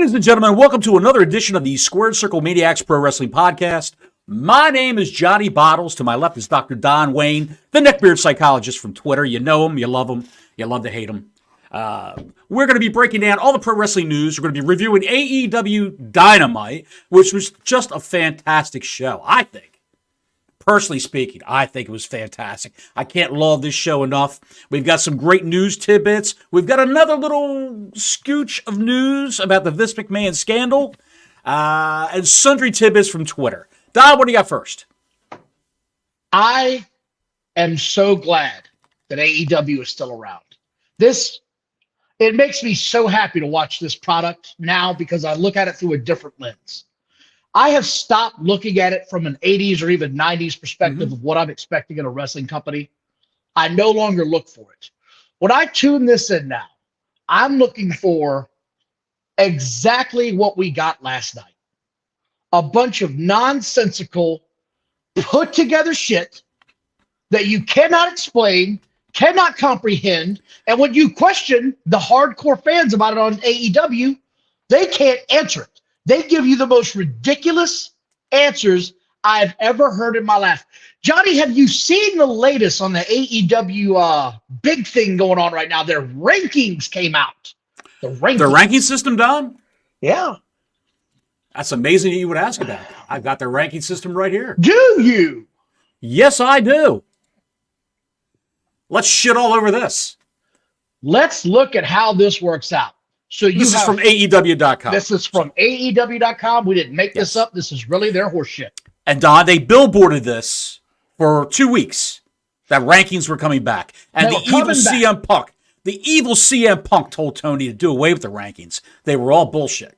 Ladies and gentlemen, welcome to another edition of the Squared Circle Maniacs Pro Wrestling Podcast. My name is Johnny Bottles. To my left is Dr. Don Wayne, the neckbeard psychologist from Twitter. You know him, you love to hate him. We're going to be breaking down all the pro wrestling news. We're going to be reviewing AEW Dynamite, which was just a fantastic show, I think. Personally speaking, I think it was fantastic. I can't laud this show enough. We've got some great news tidbits. We've got another little scooch of news about the Vince McMahon scandal, and sundry tidbits from Twitter. Don, what do you got first? I am so glad that AEW is still around. It makes me so happy to watch this product now because I look at it through a different lens. I have stopped looking at it from an 80s or even 90s perspective of what I'm expecting in a wrestling company. I no longer look for it. When I tune this in now, I'm looking for exactly what we got last night. A bunch of nonsensical, put together shit that you cannot explain, cannot comprehend. And when you question the hardcore fans about it on AEW, they can't answer it. They give you the most ridiculous answers I've ever heard in my life. Johnny, have you seen the latest on the AEW big thing going on right now? Their rankings came out. The ranking system, Don? Yeah. That's amazing that you would ask about that. I've got their ranking system right here. Do you? Yes, I do. Let's shit all over this. Let's look at how this works out. So this is from AEW.com. This is from AEW.com. We didn't make this up. This is really their horseshit. And Don, they billboarded this for 2 weeks. That rankings were coming back. And the evil CM Punk told Tony to do away with the rankings. They were all bullshit.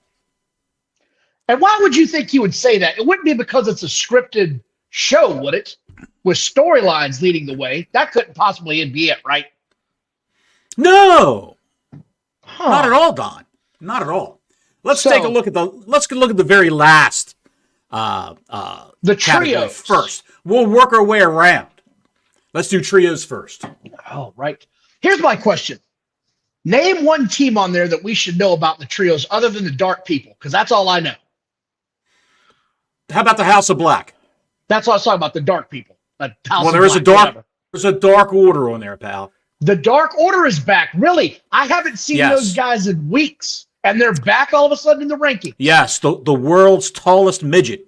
And why would you think he would say that? It wouldn't be because it's a scripted show, would it? With storylines leading the way. That couldn't possibly be it, right? No. Not at all, Don. Not at all. Let's take a look at the very last the trios first. We'll work our way around. Let's do trios first. Oh, right. Here's my question. Name one team on there that we should know about the trios other than the Dark People, because that's all I know. How about the House of Black? That's what I was talking about, the Dark People. There's a Dark Order on there, pal. The Dark Order is back. Really? I haven't seen those guys in weeks. And they're back all of a sudden in the ranking. Yes, the world's tallest midget.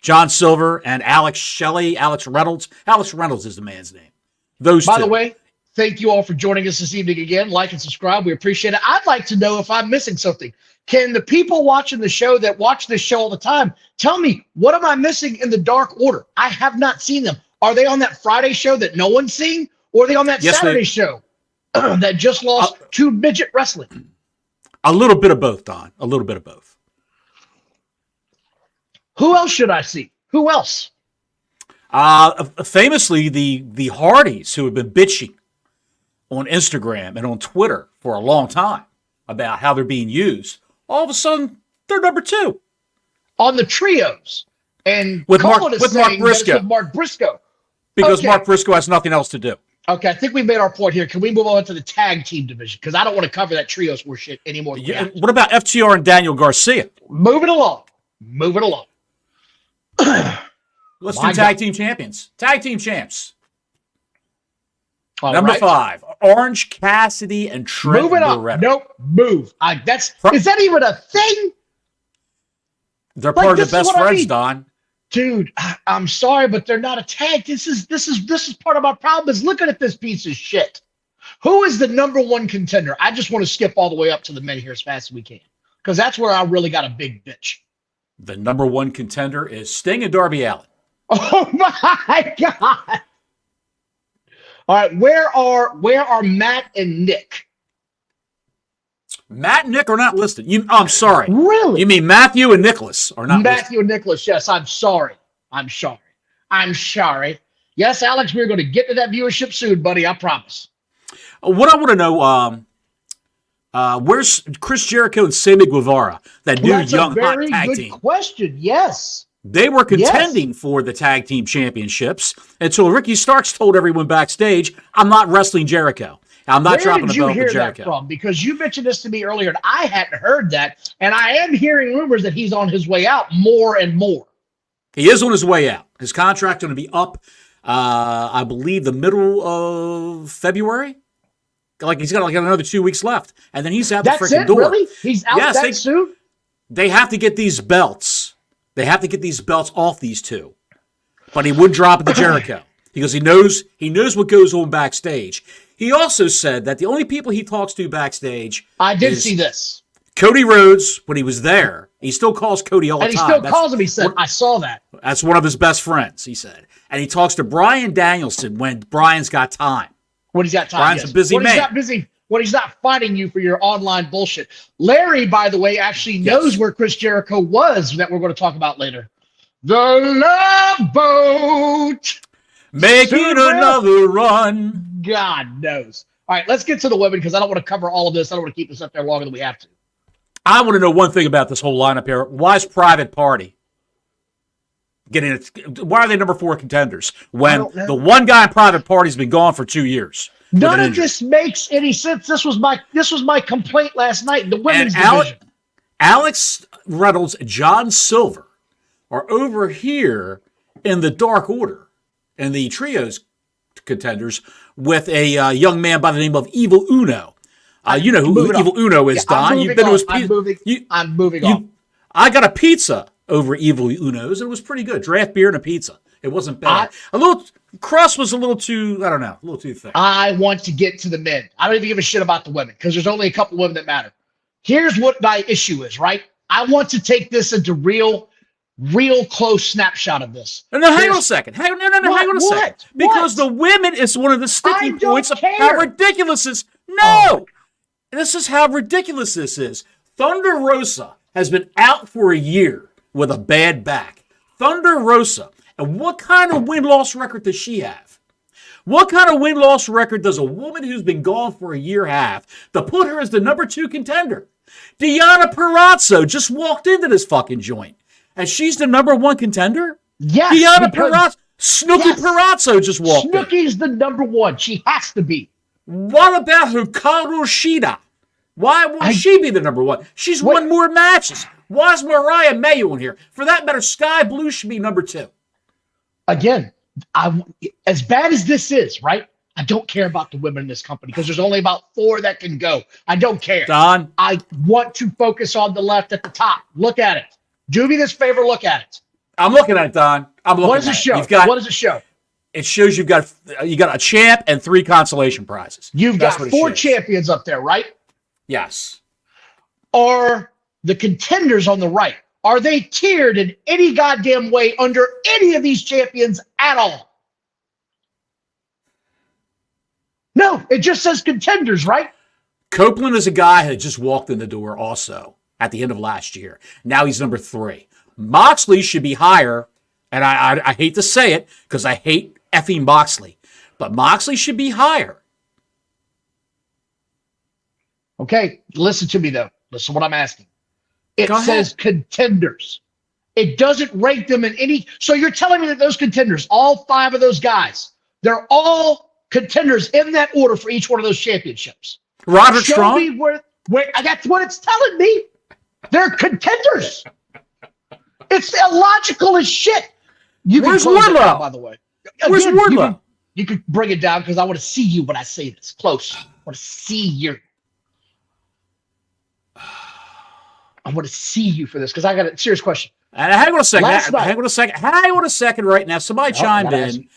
John Silver and Alex Reynolds. Alex Reynolds is the man's name. Those two. By the way, thank you all for joining us this evening again. Like and subscribe. We appreciate it. I'd like to know if I'm missing something. Can the people watching the show that watch this show all the time tell me, what am I missing in the Dark Order? I have not seen them. Are they on that Friday show that no one's seen? Or are they on that Saturday show that just lost to midget wrestling? A little bit of both, Don. A little bit of both. Who else should I see? Who else? Famously, the Hardys, who have been bitching on Instagram and on Twitter for a long time about how they're being used. All of a sudden, they're number 2. On the trios. And with Mark Briscoe. Mark Briscoe. Because Mark Briscoe has nothing else to do. Okay, I think we made our point here. Can we move on to the tag team division? Because I don't want to cover that trios war shit anymore. Yeah, what about FTR and Daniel Garcia? Move it along. Let's do tag team champions. Tag team champs. Number 5, Orange Cassidy and Trent Beretta. Nope, move. Is that even a thing? They're part of the best friends, Don. Dude, I'm sorry, but they're not a tag. This is part of my problem is looking at this piece of shit. Who is the number 1 contender? I just want to skip all the way up to the men here as fast as we can, because that's where I really got a big bitch. The number 1 contender is Sting and Darby Allin. Oh my God! All right, where are Matt and Nick? Matt and Nick are not listed. I'm sorry. Really? You mean Matthew and Nicholas are not listed? Matthew and Nicholas, yes. I'm sorry. Yes, Alex, we're going to get to that viewership soon, buddy. I promise. What I want to know, where's Chris Jericho and Sammy Guevara, that new young hot tag team? That's a very good question. Yes. They were contending for the tag team championships until Ricky Starks told everyone backstage, I'm not wrestling Jericho. I'm not Where dropping did the you belt to hear that Jericho. from? Because you mentioned this to me earlier, and I hadn't heard that. And I am hearing rumors that he's on his way out more and more. He is on his way out. His contract going to be up, I believe, the middle of February. Like he's got like another 2 weeks left, and then he's out the freaking door. Really? He's out that soon? They have to get these belts. They have to get these belts off these two. But he would drop it to Jericho because he knows what goes on backstage. He also said that the only people he talks to backstage. I did see this. Cody Rhodes, when he was there, he still calls Cody all the time. And he still calls him, he said. I saw that. That's one of his best friends, he said. And he talks to Bryan Danielson when Bryan's got time. When he's got time. Bryan's a busy man. He's not busy. When he's not fighting you for your online bullshit. Larry, by the way, actually knows where Chris Jericho was that we're going to talk about later. The Love Boat. Making another run. God knows. All right, let's get to the women because I don't want to cover all of this. I don't want to keep this up there longer than we have to. I want to know one thing about this whole lineup here. Why is Private Party getting it? Why are they number 4 contenders when the one guy in Private Party's been gone for 2 years? None of this makes any sense. This was my complaint last night. The women's division. Alex Reynolds, John Silver are over here in the Dark Order and the trios contenders with a young man by the name of Evil Uno. You know who Evil Uno is, Don. You've been to his pizza. I'm moving on. I got a pizza over Evil Uno's. It was pretty good. Draft beer and a pizza. It wasn't bad. Crust was a little too, I don't know, a little too thick. I want to get to the men. I don't even give a shit about the women because there's only a couple women that matter. Here's what my issue is, right? I want to take this into real close snapshot of this. No, hang on a second. Hang on a second. Because the women is one of the sticking points of how ridiculous this is. No! This is how ridiculous this is. Thunder Rosa has been out for a year with a bad back. Thunder Rosa. And what kind of win-loss record does she have? What kind of win-loss record does a woman who's been gone for a year have to put her as the number 2 contender? Deonna Purrazzo just walked into this fucking joint. And she's the number 1 contender? Yes. Deonna Purrazzo. Snooki Purrazzo just walked in. Snooki's the number 1. She has to be. What about Hikaru Shida? Why won't she be the number 1? She's won more matches. Why is Mariah May on here? For that matter, Sky Blue should be number 2. Again, as bad as this is, right? I don't care about the women in this company because there's only about 4 that can go. I don't care. Don? I want to focus on the left at the top. Look at it. Do me this favor. Look at it. I'm looking at it, Don. I'm looking What does it show? What does it show? It shows you got a champ and 3 consolation prizes. You've got 4 champions up there, right? Yes. Are the contenders on the right, are they tiered in any goddamn way under any of these champions at all? No, it just says contenders, right? Copeland is a guy who just walked in the door also at the end of last year. Now he's number 3. Moxley should be higher, and I hate to say it because I hate effing Moxley, but Moxley should be higher. Okay, listen to me, though. Listen to what I'm asking. It says contenders. It doesn't rank them in any. So you're telling me that those contenders, all 5 of those guys, they're all contenders in that order for each one of those championships. Roderick Strong? Show me where that's what it's telling me. They're contenders. It's illogical as shit. Where's Wardlow? By the way. Where's Wardlow? You could bring it down because I want to see you when I say this. Close. I want to see you. I want to see you for this because I got a serious question. And hang on a second. Hang on a second right now. Somebody chimed in.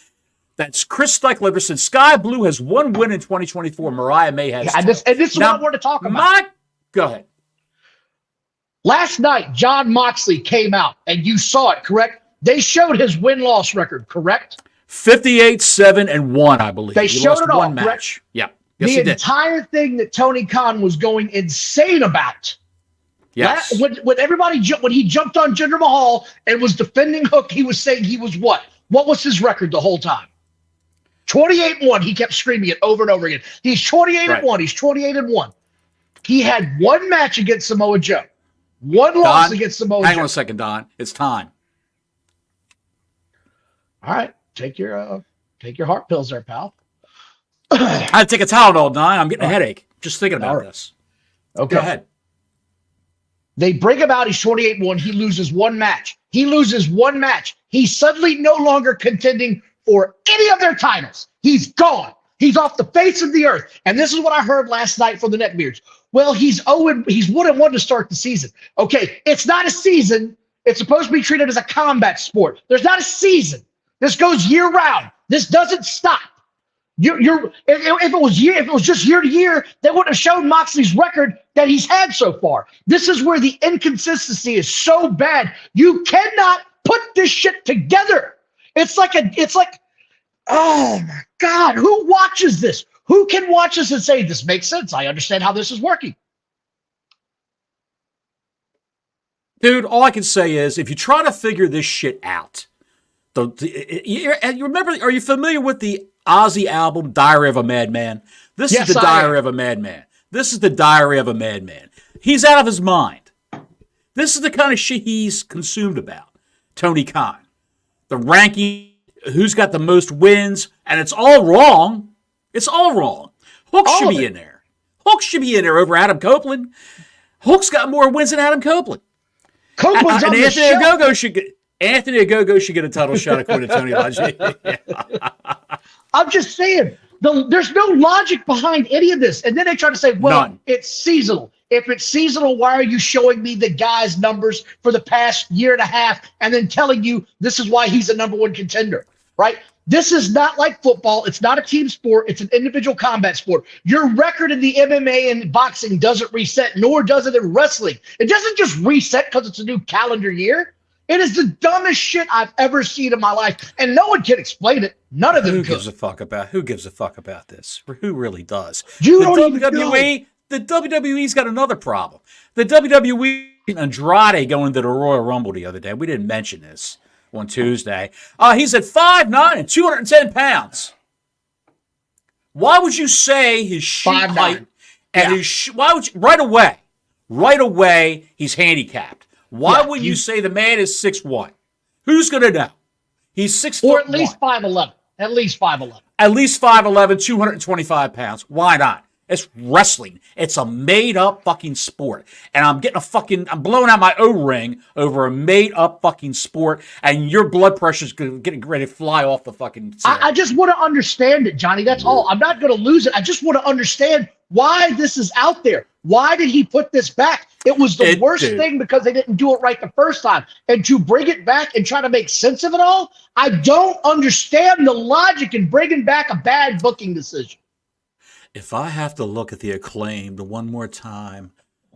That's Chris Steichler said Sky Blue has 1 win in 2024. Mariah May has 2. And this is what I want to talk about. Go ahead. Last night, Jon Moxley came out, and you saw it, correct? They showed his win-loss record, correct? 58-7-1, I believe. They showed it all, one match. Yeah. Yes, the entire thing that Tony Khan was going insane about. Yes. When he jumped on Jinder Mahal and was defending Hook, he was saying he was what? What was his record the whole time? 28-1. He kept screaming it over and over again. He's 28-1. He's 28-1. He had 1 match against Samoa Joe. 1 loss against Samoa Joe. Hang on a second, Don. It's time. All right. Take your heart pills there, pal. I had to take a Tylenol, Don. I'm getting a headache just thinking about this. Okay. Go ahead. They bring him out. He's 28-1. He loses one match. He's suddenly no longer contending for any of their titles. He's gone. He's off the face of the earth. And this is what I heard last night from the Neckbeards. Well, he's 1-1 to start the season. Okay, it's not a season. It's supposed to be treated as a combat sport. There's not a season. This goes year round. This doesn't stop. If it was just year to year, they wouldn't have shown Moxley's record that he's had so far. This is where the inconsistency is so bad. You cannot put this shit together. It's like, oh my God, who watches this? Who can watch this and say, this makes sense? I understand how this is working. Dude, all I can say is, if you try to figure this shit out, you remember, are you familiar with the Ozzy album, Diary of a Madman? This is the Diary of a Madman. This is the Diary of a Madman. He's out of his mind. This is the kind of shit he's consumed about. Tony Khan. The ranking, who's got the most wins, and it's all wrong. It's all wrong. Hook should be in there. Hook should be in there over Adam Copeland. Hook's got more wins than Adam Copeland. Copeland's on the show. Anthony Ogogo should get a title shot according to Tony Lodge. I'm just saying, there's no logic behind any of this. And then they try to say, well, None. It's seasonal. If it's seasonal, why are you showing me the guy's numbers for the past year and a half and then telling you this is why he's a number one contender, right? This is not like football. It's not a team sport. It's an individual combat sport. Your record in the MMA and boxing doesn't reset, nor does it in wrestling. It doesn't just reset because it's a new calendar year. It is the dumbest shit I've ever seen in my life, and no one can explain it. None of them Who could. gives a fuck about this? Who really does? You don't even know. The WWE's got another problem. The WWE, Andrade going to the Royal Rumble the other day. We didn't mention this on Tuesday. He's at 5'9" and 210 pounds. Why would you say his sheet height and why would you, right away he's handicapped? Why would you say the man is 6'1"? Who's going to know? He's 6'1". Or at least 5'11". At least 5'11". At least 5'11", 225 pounds. Why not? It's wrestling. It's a made-up fucking sport. And I'm blowing out my O-ring over a made-up fucking sport, and your blood pressure's getting ready to fly off the fucking ceiling. I just want to understand it, Johnny. That's all. I'm not going to lose it. I just want to understand why this is out there. Why did he put this back? It was the worst thing because they didn't do it right the first time. And to bring it back and try to make sense of it all, I don't understand the logic in bringing back a bad booking decision. If I have to look at the Acclaimed one more time,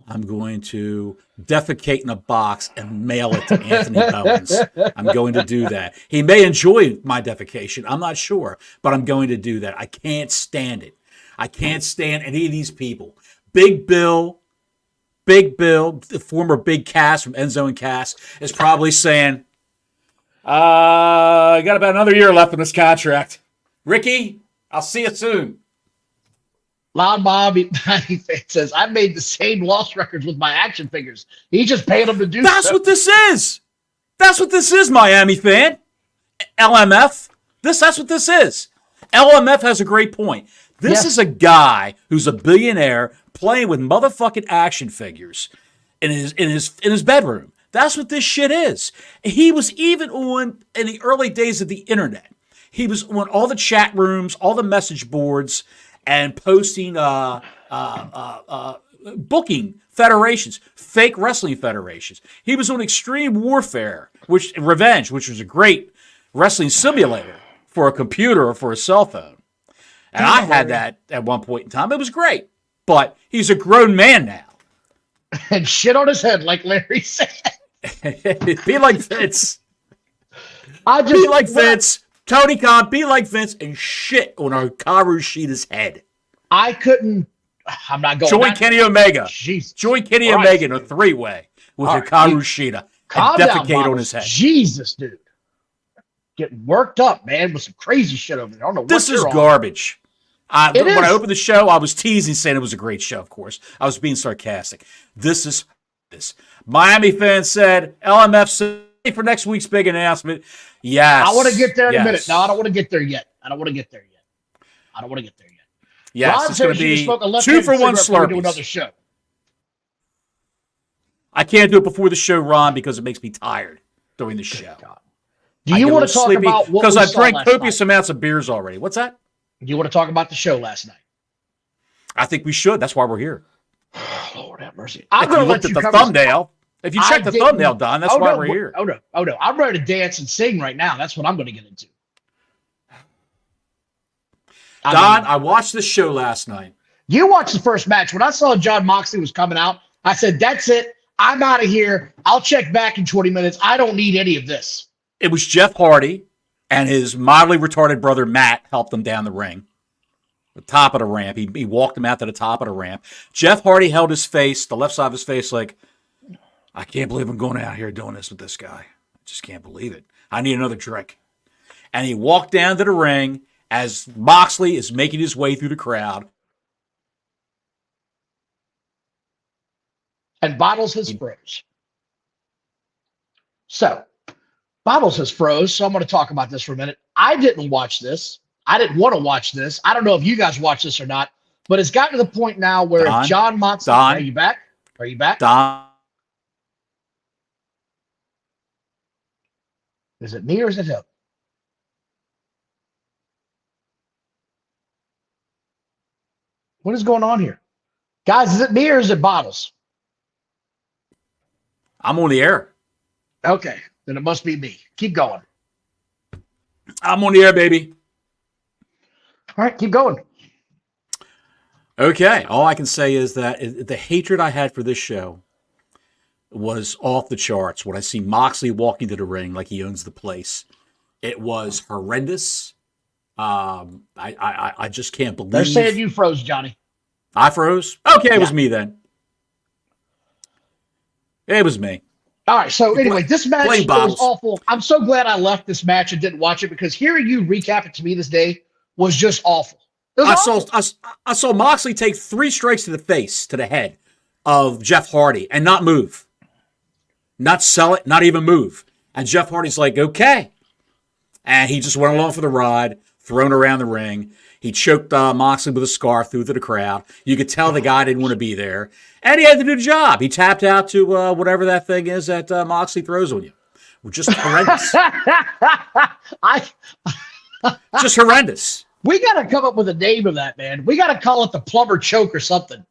I'm going to defecate in a box and mail it to Anthony Bowens. I'm going to do that. He may enjoy my defecation. I'm not sure, but I'm going to do that. I can't stand it. I can't stand any of these people. Big Bill, the former Big Cass from Enzo Cass, is probably saying, I got about another year left in this contract. Ricky, I'll see you soon. Loud Bobby says, I made the same loss records with my action figures. He just paid them to do That's what this is. That's what this is, Miami fan. LMF. That's what this is. LMF has a great point. This is a guy who's a billionaire playing with motherfucking action figures in his bedroom. That's what this shit is. He was even in the early days of the internet. He was on all the chat rooms, all the message boards, and posting booking federations, fake wrestling federations. He was on Extreme Warfare, Revenge, which was a great wrestling simulator for a computer or for a cell phone. And I had that at one point in time. It was great. But he's a grown man now. And shit on his head, like Larry said. Be like Vince. Be like Vince. Tony Khan, be like Vince and shit on Hikaru Shida's head. I'm not going. Join Kenny Omega. Jesus. Join Kenny Omega in a three-way with Hikaru Shida and defecate on his head. Jesus, dude. Getting worked up, man, with some crazy shit over there. I don't know this is garbage. When I opened the show, I was teasing, saying it was a great show, of course. I was being sarcastic. This. Miami fans said, LMF said for next week's big announcement. Yes. I want to get there in a minute. No, I don't want to get there yet. Yes, Ron it's going says to you can be smoke a 2 for 1 left-handed cigarette before we do Slurpees. another show. I can't do it before the show, Ron, because it makes me tired during the show. Do you want to talk about what because we I've saw drank last copious night? amounts of beers already. What's that? Do you want to talk about the show last night? I think we should. That's why we're here. Lord have mercy. If you looked at the thumbnail, if you check the thumbnail, Don, that's why we're here. Oh no. I'm ready to dance and sing right now. That's what I'm going to get into. Don, I watched this show last night. You watched the first match. When I saw John Moxley was coming out, I said, that's it. I'm out of here. I'll check back in 20 minutes. I don't need any of this. It was Jeff Hardy and his mildly retarded brother Matt helped him down the ring. The top of the ramp. He walked him out to the top of the ramp. Jeff Hardy held his face, the left side of his face, like, I can't believe I'm going out here doing this with this guy. I just can't believe it. I need another drink. And he walked down to the ring as Moxley is making his way through the crowd. And Bottles has froze. So, Bottles has froze, so I'm going to talk about this for a minute. I didn't watch this. I didn't want to watch this. I don't know if you guys watch this or not, but it's gotten to the point now where if John Moxley... Are you back? Are you back? Don. Is it me or is it him? What is going on here? Guys, is it me or is it Bottles? I'm on the air. Okay, then it must be me. Keep going. I'm on the air, baby. All right, keep going. Okay, all I can say is that the hatred I had for this show was off the charts. When I see Moxley walking to the ring like he owns the place, it was horrendous. I just can't believe. They're saying you froze, Johnny. I froze? Okay, it was me then. It was me. All right, so anyway, this match was awful. I'm so glad I left this match and didn't watch it because hearing you recap it to me this day was just awful. I saw Moxley take 3 strikes to the face, to the head of Jeff Hardy and not move. Not sell it, not even move. And Jeff Hardy's like, okay. And he just went along for the ride, thrown around the ring. He choked Moxley with a scarf through to the crowd. You could tell the guy didn't want to be there. And he had to do the job. He tapped out to whatever that thing is that Moxley throws on you. Just horrendous. Just horrendous. We got to come up with a name of that, man. We got to call it the plumber choke or something.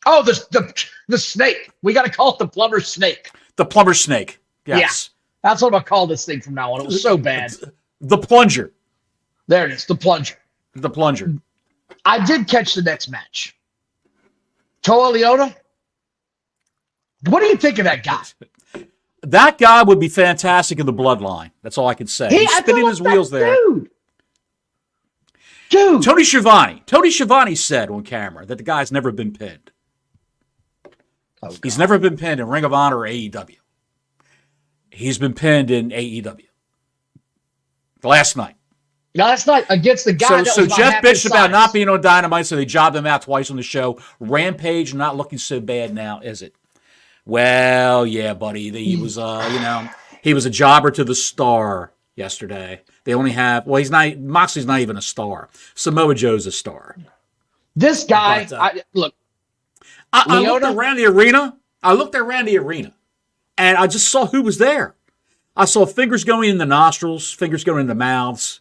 Oh, the snake. We got to call it the plumber snake. The plumber snake. Yes. Yeah, that's what I'm going to call this thing from now on. It was so bad. The plunger. There it is, the plunger. The plunger. I did catch the next match. Toa Leona. What do you think of that guy? That guy would be fantastic in the bloodline. That's all I can say. He's spinning his wheels there. Dude. Tony Schiavone said on camera that the guy's never been pinned. He's never been pinned in Ring of Honor or AEW. He's been pinned in AEW. Last night Against the guy so Jeff bitched about not being on Dynamite, so they jobbed him out twice on the show. Rampage not looking so bad now, is it? Well, yeah, buddy. He was he was a jobber to the Star yesterday. They only have Moxley's not even a star. Samoa Joe's a star. This guy, look. I looked around the arena. And I just saw who was there. I saw fingers going in the nostrils, fingers going in the mouths.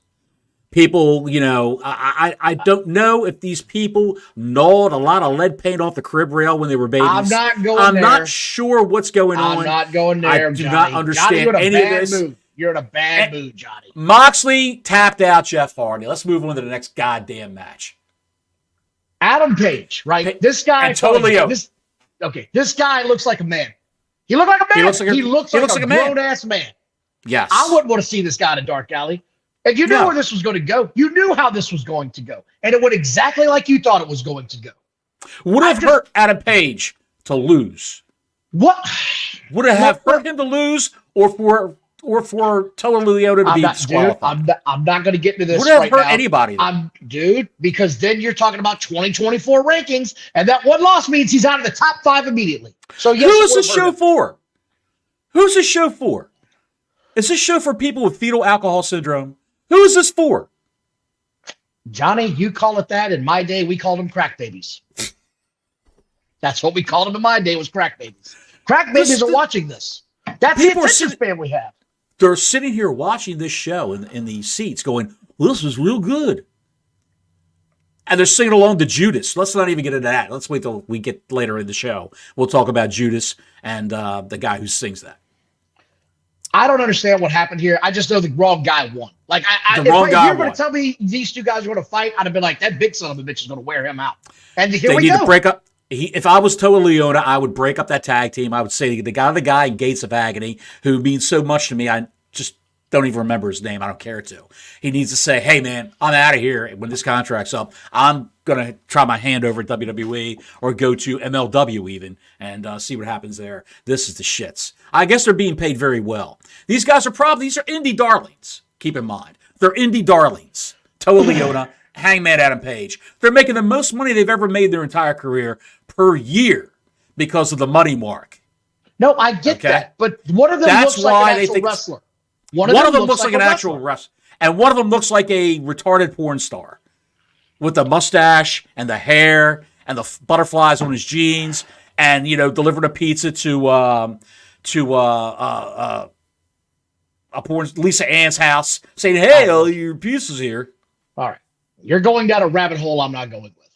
People, I don't know if these people gnawed a lot of lead paint off the crib rail when they were babies. I'm not going there. I'm not sure what's going on. I'm not going there, I do not understand any of this. You're in a bad mood, Johnny. Moxley tapped out Jeff Hardy. Let's move on to the next goddamn match. Adam Page, right? This guy totally. This guy looks like a man. He looks like a man. He looks like a grown-ass man. Yes. I wouldn't want to see this guy in a dark alley. And you knew where this was going to go. You knew how this was going to go. And it went exactly like you thought it was going to go. Would have hurt Adam Page to lose. What? Would it have hurt him to lose or for Toa Leona to be disqualified? Dude, I'm not going to get into this Would it have hurt now. anybody? Because then you're talking about 2024 rankings, and that one loss means he's out of the top 5 immediately. So yes, who is this show for? Who's this show for? Is this show for people with fetal alcohol syndrome? Who is this for? Johnny, you call it that. In my day, we called them crack babies. That's what we called them in my day, was crack babies. Crack babies are watching this. That's the attention span we have. They're sitting here watching this show in the seats going, well, this was real good. And they're singing along to Judas. Let's not even get into that. Let's wait till we get later in the show. We'll talk about Judas and the guy who sings that. I don't understand what happened here. I just know the wrong guy won. Like, if you were going to tell me these two guys were going to fight, I'd have been like, that big son of a bitch is going to wear him out. And here we go. They need to break up. If I was Toa Leona, I would break up that tag team. I would say the guy in Gates of Agony, who means so much to me, I just don't even remember his name. I don't care to. He needs to say, hey, man, I'm out of here. When this contract's up, I'm going to try my hand over at WWE or go to MLW even and see what happens there. This is the shits. I guess they're being paid very well. These guys are these are indie darlings. Keep in mind. They're indie darlings. Toa Leona, Hangman Adam Page. They're making the most money they've ever made their entire career per year because of the money mark. No, I get that. But one of them looks like an actual wrestler. One of them looks like an actual wrestler. And one of them looks like a retarded porn star with the mustache and the hair and the butterflies on his jeans and, delivering a pizza to a porn Lisa Ann's house saying, hey, all your pieces here. All right. You're going down a rabbit hole I'm not going with.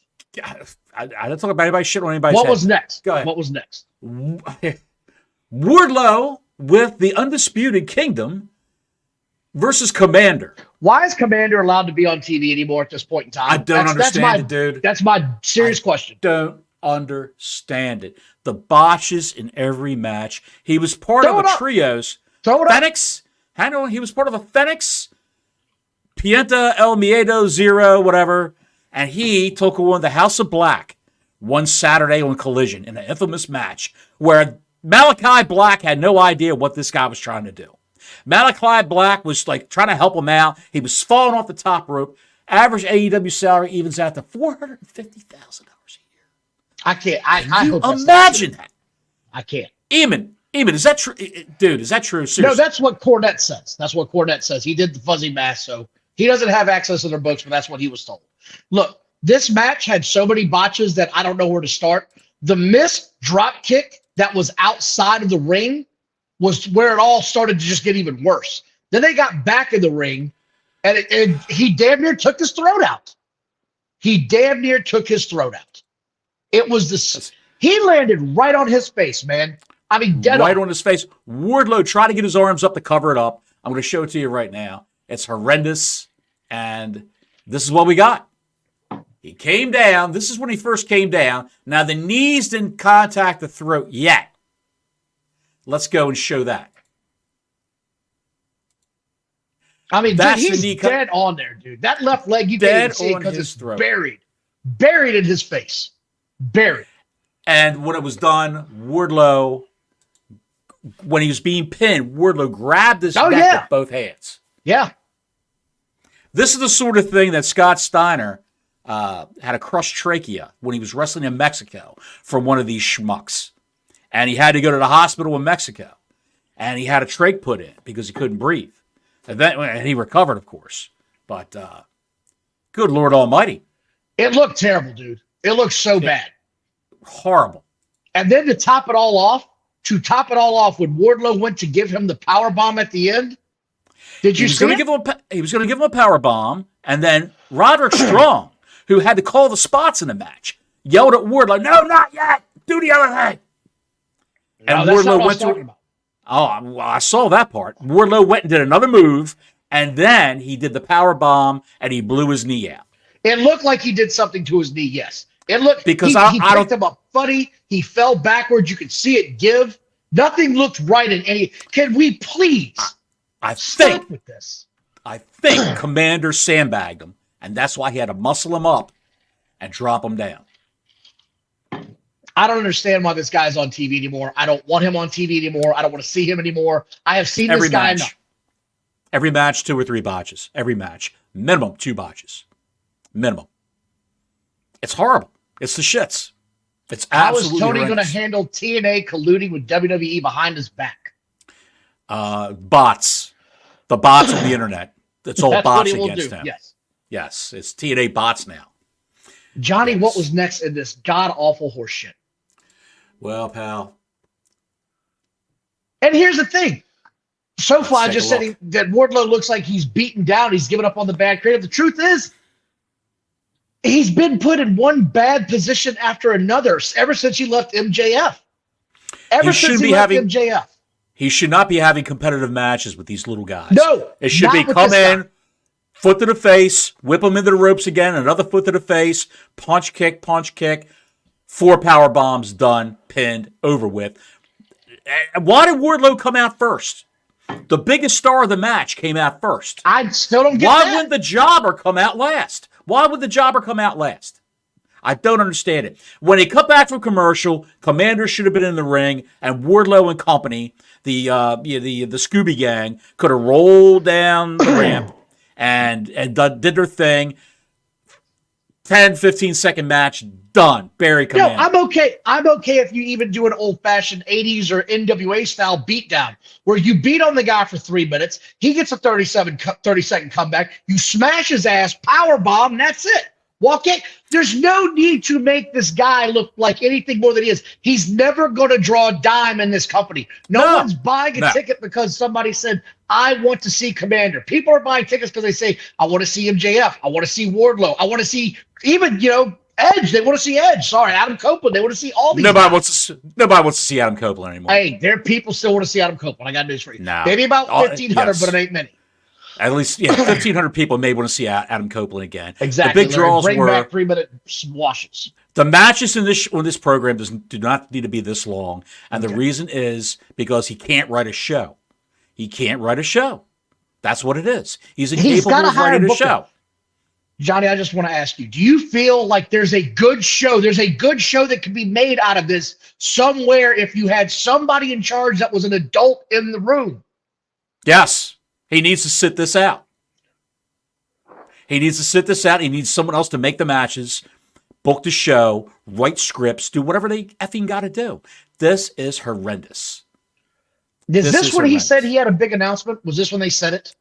I don't talk about anybody shit on anybody's What head. was next? Go ahead. What was next? Wardlow with the Undisputed Kingdom versus Commander. Why is Commander allowed to be on TV anymore at this point in time? I don't understand it, dude. That's my serious question. Don't understand it. The botches in every match. He was part of the trios. Phoenix. Hang on. He was part of the Phoenix, Pienta, El Miedo, Zero, whatever. And he took on the House of Black one Saturday on Collision in an infamous match where Malachi Black had no idea what this guy was trying to do. Malachi Black was like trying to help him out. He was falling off the top rope. Average AEW salary evens out to $450,000 a year. I can't. I hope that's imagine that. I can't. Eamon, is that true? Dude, is that true? Seriously. No, that's what Cornette says. That's what Cornette says. He did the fuzzy mask, so he doesn't have access to their books, but that's what he was told. Look, this match had so many botches that I don't know where to start. The missed drop kick that was outside of the ring was where it all started to just get even worse. Then they got back in the ring, and he damn near took his throat out. It was he landed right on his face, man. I mean, dead right on his face. Wardlow tried to get his arms up to cover it up. I'm going to show it to you right now. It's horrendous, and this is what we got. He came down. This is when he first came down. Now, the knees didn't contact the throat yet. Let's go and show that. I mean, dude, he's dead on there, dude. That left leg, you can't even see because it's buried in his face. Buried. And when it was done, Wardlow, when he was being pinned, Wardlow grabbed his neck with both hands. Yeah. This is the sort of thing that Scott Steiner had a crushed trachea when he was wrestling in Mexico from one of these schmucks. And he had to go to the hospital in Mexico. And he had a trach put in because he couldn't breathe. And he recovered, of course. But good Lord Almighty. It looked terrible, dude. It looked so bad. Horrible. And then to top it all off, when Wardlow went to give him the power bomb at the end, did you see it? He was going to give him a power bomb, and then Roderick Strong, who had to call the spots in the match, yelled at Wardlow, "No, not yet. Do the other thing." And no, Wardlow went to. Oh, well, I saw that part. Wardlow went and did another move, and then he did the power bomb, and he blew his knee out. It looked like he did something to his knee. Yes, it looked because he picked him up funny. He fell backwards. You could see it give. Nothing looked right in any. Can we please? Stop with this. I think Commander sandbagged him, and that's why he had to muscle him up and drop him down. I don't understand why this guy's on TV anymore. I don't want him on TV anymore. I don't want to see him anymore. I have seen this guy enough. Every match, 2 or 3 botches. Every match. Minimum 2 botches. Minimum. It's horrible. It's the shits. It's absolutely How is Tony going to handle TNA colluding with WWE behind his back? Bots. The bots on the internet. It's all bots against him. Yes. Yes, it's TNA bots now. Johnny, Yes. what was next in this god-awful horse shit? Well, pal. And here's the thing. SoFly take just a said that Wardlow looks like he's beaten down. He's given up on the bad creative. The truth is, he's been put in one bad position after another ever since he left MJF. Ever since he left MJF. He should not be having competitive matches with these little guys. No. It should be come in, foot to the face, whip them into the ropes again, another foot to the face, punch, kick, 4 power bombs, done, pinned, over with. Why did Wardlow come out first? The biggest star of the match came out first. I still don't get Why that. wouldn't the jobber come out last? Why would the jobber come out last? I don't understand it. When he cut back from commercial, Commander should have been in the ring, and Wardlow and company, the Scooby Gang, could have rolled down the ramp and did their thing. 10, 15-second match, done. Bury Commander. No, I'm okay if you even do an old-fashioned 80s or NWA style beatdown where you beat on the guy for 3 minutes, he gets a 30-second comeback, you smash his ass, power bomb, and that's it. Walk in. There's no need to make this guy look like anything more than he is. He's never going to draw a dime in this company. No one's buying a ticket because somebody said, I want to see Commander. People are buying tickets because they say, I want to see MJF. I want to see Wardlow. I want to see even, Edge. They want to see Edge. Sorry, Adam Copeland. They want to see all these Nobody wants to see Adam Copeland anymore. Hey, there are people still want to see Adam Copeland. I got news for you. No. Maybe about 1,500, yes. but it ain't many. At least, 1,500 people may want to see Adam Copeland again. Exactly. The big draws bring were back 3-minute washes. the matches in this program do not need to be this long, and the reason is because he can't write a show. He can't write a show. That's what it is. He's incapable of writing a show. Johnny, I just want to ask you, do you feel like there's a good show? There's a good show that could be made out of this somewhere if you had somebody in charge that was an adult in the room? Yes. He needs to sit this out. He needs someone else to make the matches, book the show, write scripts, do whatever they effing got to do. This is horrendous. Is this when he said he had a big announcement? Was this when they said it?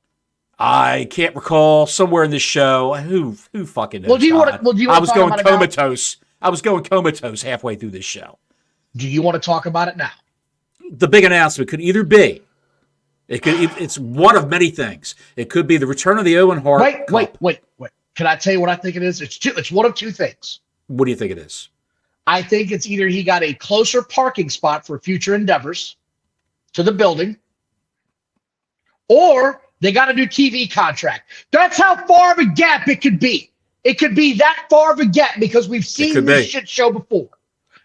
I can't recall. Somewhere in this show. Who fucking knows? Well, do you want to I was going comatose. I was going comatose halfway through this show. Do you want to talk about it now? The big announcement could either be it's one of many things. It could be the return of the Owen Hart. Wait. Can I tell you what I think it is? It's one of two things. What do you think it is? I think it's either he got a closer parking spot for future endeavors to the building, or they got a new TV contract. That's how far of a gap it could be. It could be that far of a gap because we've seen this shit show before.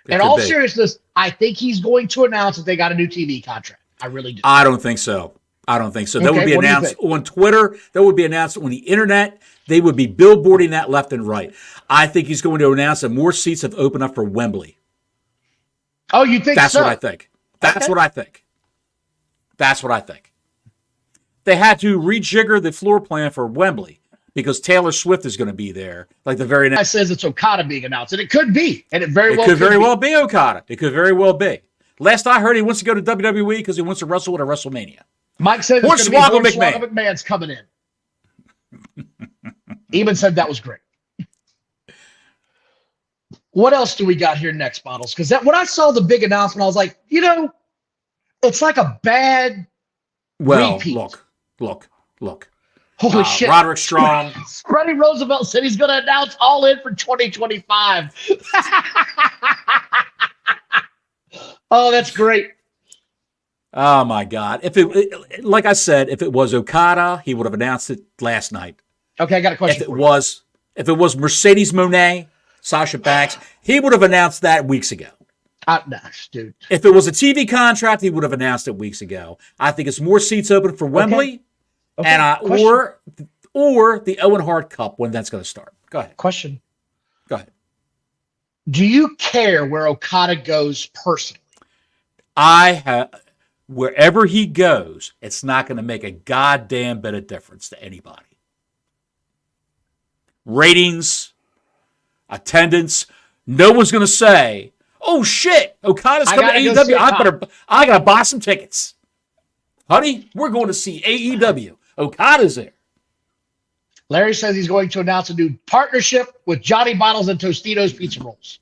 In all seriousness, I think he's going to announce that they got a new TV contract. I really do. I don't think so. That would be announced on Twitter. That would be announced on the internet. They would be billboarding that left and right. I think he's going to announce that more seats have opened up for Wembley. Oh, you think That's so? what I think. That's what I think. They had to rejigger the floor plan for Wembley because Taylor Swift is going to be there. Like the very next. Says it's Okada being announced, and it could be, and it could very well be Okada. It could very well be. Last I heard, he wants to go to WWE because he wants to wrestle at a WrestleMania. Mike said Hornswoggle McMahon's coming in. Even said that was great. What else do we got here next, Bottles? Because when I saw the big announcement, I was like, it's like a bad repeat. Look. Holy shit. Roderick Strong. Freddie Roosevelt said he's going to announce All In for 2025. Oh, that's great. Oh, my God. Like I said, if it was Okada, he would have announced it last night. Okay, I got a question If it was Mercedes Moné, Sasha Banks, he would have announced that weeks ago. No, dude. If it was a TV contract, he would have announced it weeks ago. I think it's more seats open for Wembley, and or the Owen Hart Cup when that's going to start. Go ahead. Question. Go ahead. Do you care where Okada goes personally? Wherever he goes, it's not going to make a goddamn bit of difference to anybody. Ratings, attendance, no one's going to say, "Oh shit, Okada's coming to AEW. I gotta buy some tickets, honey. We're going to see AEW. Okada's there." Larry says he's going to announce a new partnership with Johnny Bottles and Tostitos Pizza Rolls.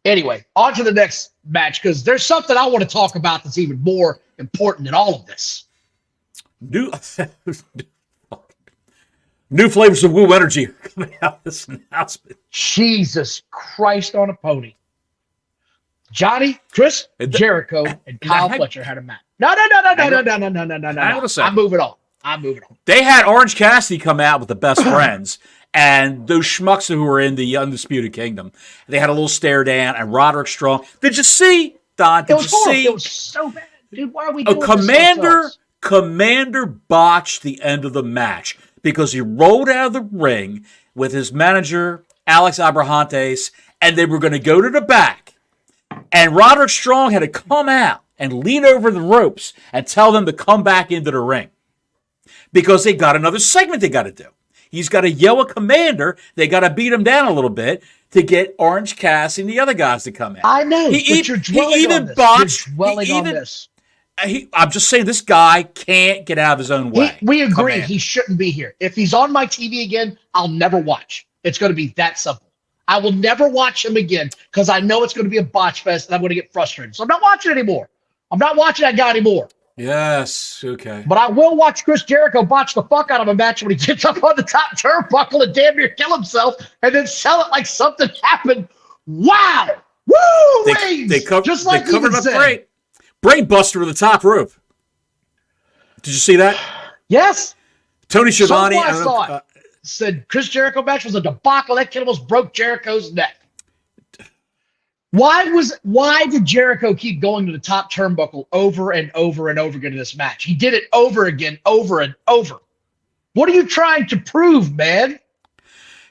Anyway, on to the next match, because there's something I want to talk about that's even more important than all of this. New flavors of Woo Energy coming out of this announcement. Jesus Christ on a pony. Chris Jericho and Kyle Fletcher had a match. No. I'm moving on. They had Orange Cassidy come out with the best friends and those schmucks who were in the Undisputed Kingdom. They had a little stare down, and Roderick Strong. Did you see, Don? Did you see? It was so bad. Dude, why are we doing this? Commander botched the end of the match because he rolled out of the ring with his manager, Alex Abrahantes, and they were going to go to the back. And Roderick Strong had to come out and lean over the ropes and tell them to come back into the ring because they got another segment they got to do. He's got to yell at Commander. They got to beat him down a little bit to get Orange Cassidy and the other guys to come in. I know, but you're dwelling on this. I'm just saying this guy can't get out of his own way. We agree he shouldn't be here. If he's on my TV again, I'll never watch. It's going to be that simple. I will never watch him again because I know it's going to be a botch fest and I'm going to get frustrated. So I'm not watching anymore. I'm not watching that guy anymore. Yes, okay. But I will watch Chris Jericho botch the fuck out of a match when he gets up on the top turnbuckle and damn near kill himself and then sell it like something happened. Wow! Woo! They covered him up great. Brain buster to the top rope. Did you see that? Yes. Tony Schiavone. I saw it. Said Chris Jericho match was a debacle. That kid almost broke Jericho's neck. Why did Jericho keep going to the top turnbuckle over and over and over again in this match? He did it over again, over and over. What are you trying to prove, man?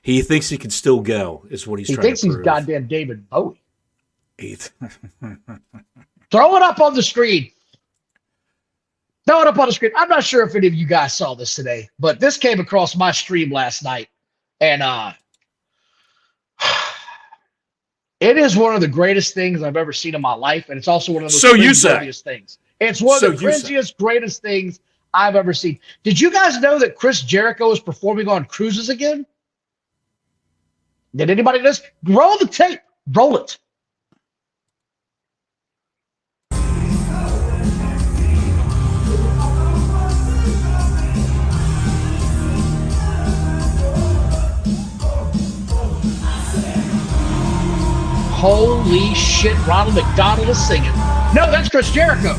He thinks he can still go, is what he's trying to prove. He thinks he's goddamn David Bowie. Throw it up on the screen. I'm not sure if any of you guys saw this today, but this came across my stream last night. And it is one of the greatest things I've ever seen in my life. And it's also one of the cringiest things. It's one of the cringiest, greatest things I've ever seen. Did you guys know that Chris Jericho is performing on cruises again? Did anybody just roll the tape? Roll it. Holy shit, Ronald McDonald is singing. No, that's Chris Jericho.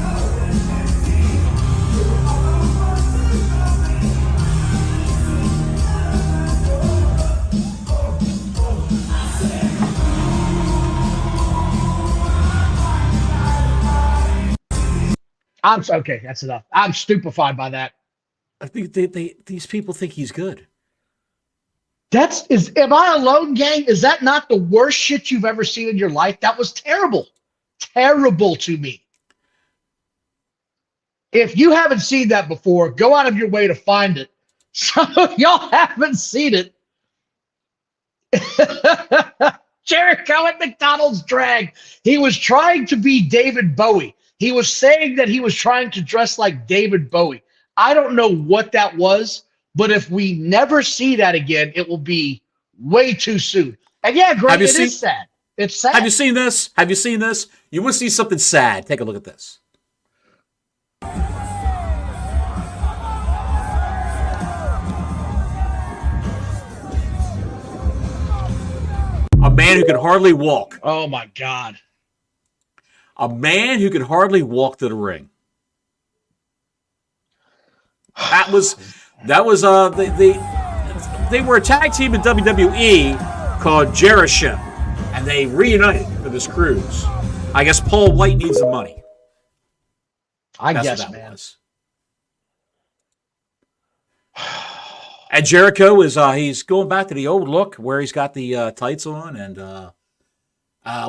Okay, that's enough. I'm stupefied by that. I think these people think he's good. Am I alone, gang? Is that not the worst shit you've ever seen in your life? That was terrible. Terrible to me. If you haven't seen that before, go out of your way to find it. Some of y'all haven't seen it. Jericho at McDonald's drag. He was trying to be David Bowie. He was saying that he was trying to dress like David Bowie. I don't know what that was. But if we never see that again, it will be way too soon. And yeah, Greg, is sad. It's sad. Have you seen this? You want to see something sad? Take a look at this. A man who can hardly walk. Oh, my God. A man who can hardly walk to the ring. That was they were a tag team in WWE called Jericho, and they reunited for this cruise. I guess Paul White needs the money. I guess, man. Was. And Jericho he's going back to the old look where he's got the tights on, and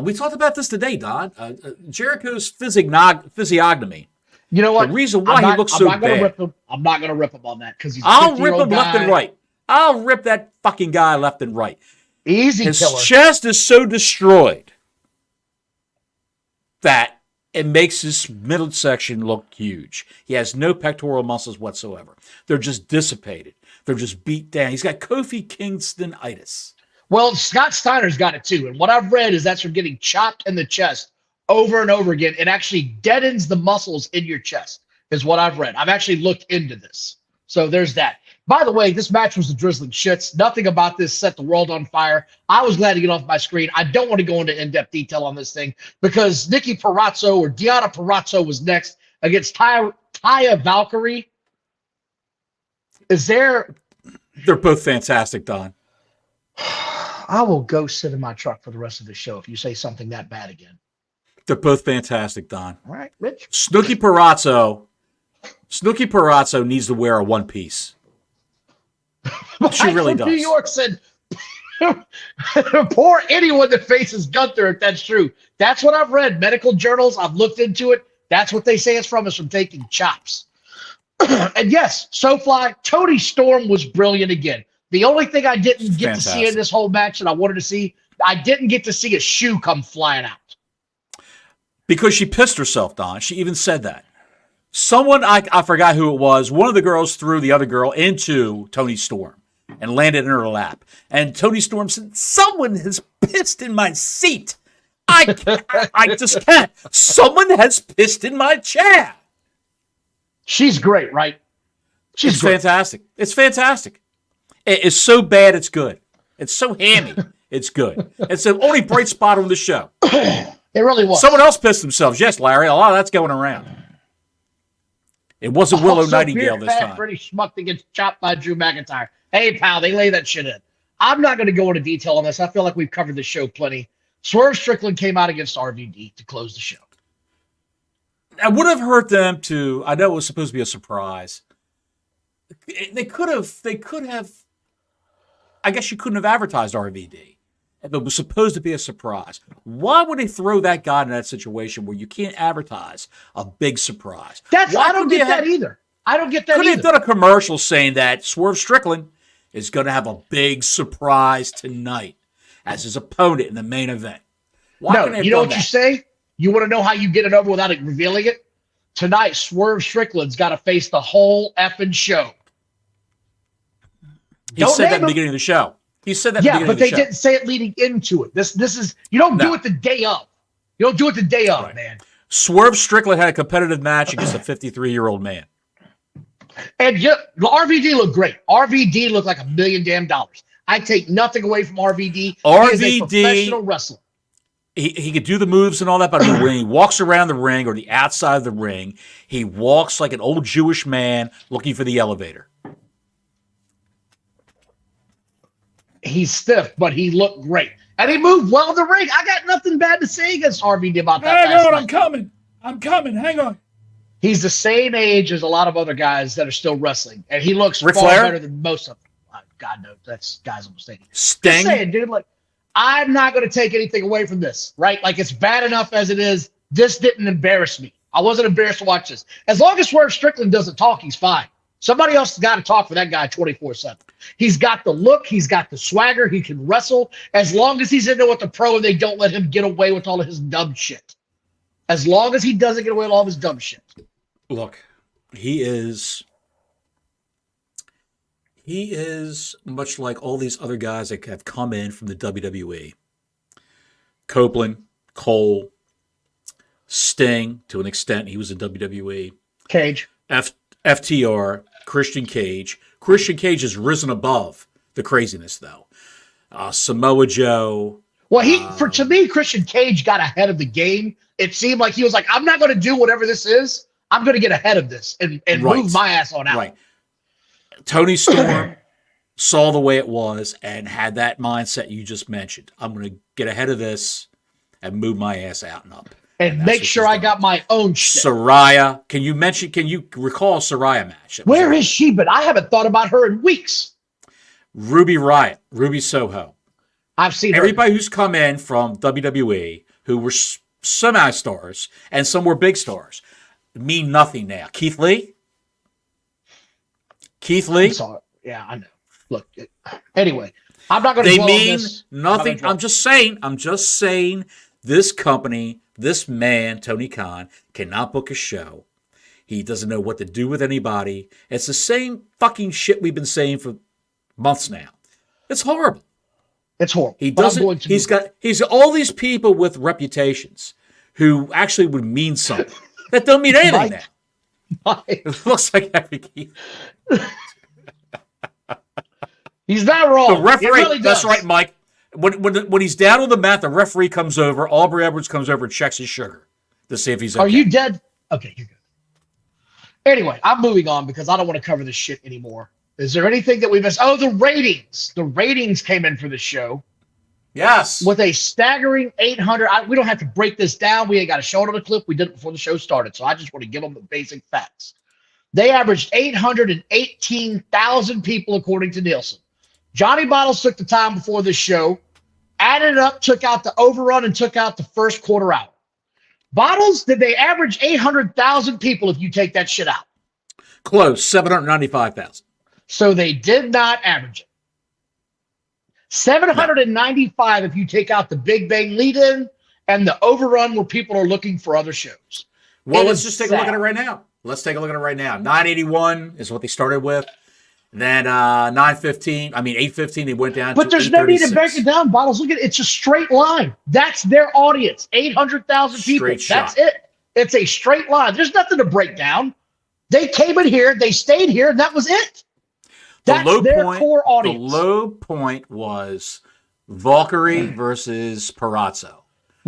we talked about this today, Don. Jericho's physiognomy. You know what? The reason why he looks so bad. I'm not going to rip him on that because I'll rip him left and right. I'll rip that fucking guy left and right. Easy His killer. chest is so destroyed that It makes his middle section look huge. He has no pectoral muscles whatsoever. They're just dissipated. They're just beat down. He's got Kofi Kingston-itis. Well, Scott Steiner's got it too. And what I've read is that's from getting chopped in the chest over and over again. It actually deadens the muscles in your chest, is what I've read. I've actually looked into this. So there's that. By the way, this match was the drizzling shits. Nothing about this set the world on fire. I was glad to get off my screen. I don't want to go into in-depth detail on this thing because Nikki Perazzo or Deonna Purrazzo was next against Taya Valkyrie. They're both fantastic, Don. I will go sit in my truck for the rest of the show if you say something that bad again. They're both fantastic, Don. All right, Rich. Snooki Perazzo needs to wear a one piece. She really does. New York said, poor anyone that faces Gunther, if that's true. That's what I've read. Medical journals, I've looked into it. That's what they say it's from, is from taking chops. And yes, SoFly, Tony Storm was brilliant again. The only thing I didn't get to see in this whole match that I wanted to see, I didn't get to see a shoe come flying out. Because she pissed herself, Don. She even said that. Someone, I forgot who it was, one of the girls threw the other girl into Tony Storm and landed in her lap. And Tony Storm said, someone has pissed in my seat. I just can't. Someone has pissed in my chair. She's great, right? She's fantastic. It's fantastic. It's so bad, it's good. It's so hammy, it's good. It's the only bright spot on the show. It really was. Someone else pissed themselves. Yes, Larry, a lot of that's going around. It wasn't Willow Nightingale this time. British schmuck that gets chopped by Drew McIntyre. Hey, pal, they lay that shit in. I'm not going to go into detail on this. I feel like we've covered the show plenty. Swerve Strickland came out against RVD to close the show. I would have hurt them to. I know it was supposed to be a surprise. They could have. I guess you couldn't have advertised RVD. If it was supposed to be a surprise. Why would they throw that guy in that situation where you can't advertise a big surprise? I don't get that either. I don't get that either. Could have done a commercial saying that Swerve Strickland is going to have a big surprise tonight as his opponent in the main event. No, you know what you say? You want to know how you get it over without it revealing it? Tonight, Swerve Strickland's got to face the whole effing show. He said that at the beginning of the show. He said that. Yeah, but they didn't say it leading into it. This is you don't do it the day of. You don't do it the day of, man. Swerve Strickland had a competitive match against a 53-year-old man. And yeah, RVD looked great. RVD looked like $1 million. I take nothing away from RVD. RVD he is a professional wrestler. He could do the moves and all that, but when he walks around the ring or the outside of the ring, he walks like an old Jewish man looking for the elevator. He's stiff, but he looked great. And he moved well in the ring. I got nothing bad to say against RVD about that. Hang on, I'm coming. Hang on. He's the same age as a lot of other guys that are still wrestling. And he looks far better than most of them. God knows, that's guys almost thinking. Sting? Just saying, dude, like, I'm not going to take anything away from this, right? Like, it's bad enough as it is. This didn't embarrass me. I wasn't embarrassed to watch this. As long as Swerve Strickland doesn't talk, he's fine. Somebody else has got to talk for that guy 24/7. He's got the look. He's got the swagger. He can wrestle. As long as he's in there with the pro and they don't let him get away with all of his dumb shit. As long as he doesn't get away with all of his dumb shit. Look, he is much like all these other guys that have come in from the WWE. Copeland, Cole, Sting, to an extent, he was in WWE. Cage. FTR, Christian Cage. Christian Cage has risen above the craziness, though. Samoa Joe. Well, to me, Christian Cage got ahead of the game. It seemed like he was like, I'm not going to do whatever this is. I'm going to get ahead of this and move my ass on out. Right. Tony Storm saw the way it was and had that mindset you just mentioned. I'm going to get ahead of this and move my ass out and up. And make sure I got my own shit. Soraya. Can you recall a Soraya match? Where is she? But I haven't thought about her in weeks. Ruby Riott, Ruby Soho. I've seen everybody who's come in from WWE who were semi-stars and some were big stars mean nothing now. Keith Lee? I'm sorry. Yeah, I know. Look, anyway, I'm not going to. They mean nothing. I'm just saying. This company This man, Tony Khan, cannot book a show. He doesn't know what to do with anybody. It's the same fucking shit we've been saying for months now. It's horrible. It's horrible. He doesn't. He's got all these people with reputations who actually would mean something that don't mean anything now. It looks like every. He's not wrong. The referee. Really that's right, Mike. When he's down on the mat, the referee comes over. Aubrey Edwards comes over and checks his sugar to see if he's okay. Are you dead? Okay, you're good. Anyway, I'm moving on because I don't want to cover this shit anymore. Is there anything that we missed? Oh, the ratings. The ratings came in for the show. Yes. With a staggering 800. We don't have to break this down. We ain't got to show it on a clip. We did it before the show started. So I just want to give them the basic facts. They averaged 818,000 people according to Nielsen. Johnny Bottles took the time before this show, added it up, took out the overrun, and took out the first quarter hour. Bottles, did they average 800,000 people if you take that shit out? Close, 795,000. So they did not average it. 795 if you take out the Big Bang lead-in and the overrun where people are looking for other shows. Well, let's just take a look at it right now. 981 is what they started with. Then 815, they went down but to 836. But there's no need to break it down, Bottles. Look at it. It's a straight line. That's their audience. 800,000 people. That's it. It's a straight line. There's nothing to break down. They came in here, they stayed here, and that was it. That's their core audience. The low point was Valkyrie versus Perazzo.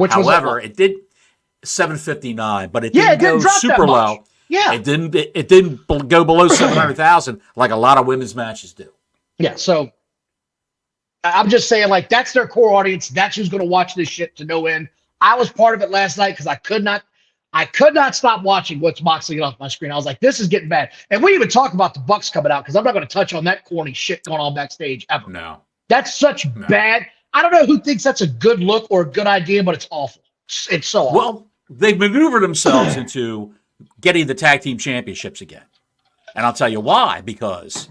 However, it did 759, but it didn't go super low. Yeah, it didn't go below 700,000 like a lot of women's matches do. Yeah, so I'm just saying, like, that's their core audience. That's who's going to watch this shit to no end. I was part of it last night because I could not stop watching what's Moxley off my screen. I was like, this is getting bad. And we even talk about the Bucks coming out because I'm not going to touch on that corny shit going on backstage ever. No, that's such bad. I don't know who thinks that's a good look or a good idea, but it's awful. It's so awful. Well, they've maneuvered themselves into getting the tag team championships again. And I'll tell you why, because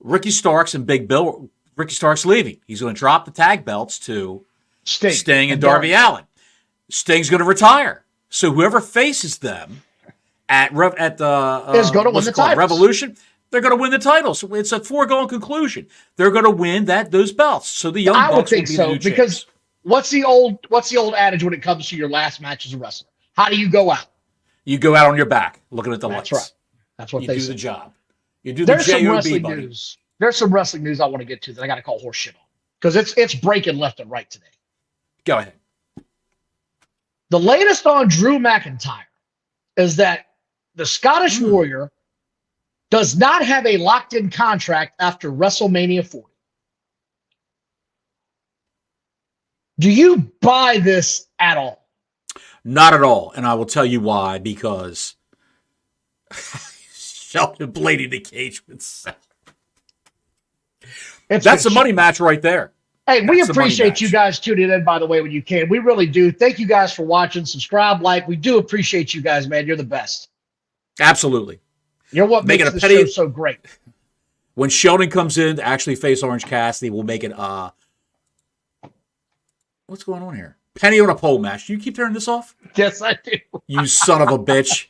Ricky Starks and Big Bill, Ricky Starks leaving. He's going to drop the tag belts to Sting and Darby Allin. Sting's going to retire. So whoever faces them at the is going to win the titles. Revolution, they're going to win the titles. So it's a foregone conclusion. They're going to win those belts. So the Young Bucks will be the new because champs. What's the old adage when it comes to your last match as a wrestler? How do you go out? You go out on your back, looking at the lights. That's right. That's what they say. You do the job. You do the JOB, buddy. News. There's some wrestling news I want to get to that I got to call horse shit on because it's breaking left and right today. Go ahead. The latest on Drew McIntyre is that the Scottish Warrior does not have a locked-in contract after WrestleMania 40. Do you buy this at all? Not at all, and I will tell you why, because Sheldon blading the cage with Seth. That's a money match right there. Hey, we appreciate you guys tuning in, by the way, when you can. We really do. Thank you guys for watching. Subscribe, like. We do appreciate you guys, man. You're the best. Absolutely. You're what makes this show so great. When Sheldon comes in to actually face Orange Cassidy, we'll make it, what's going on here? Penny on a pole match. Do you keep turning this off? Yes, I do. You son of a bitch.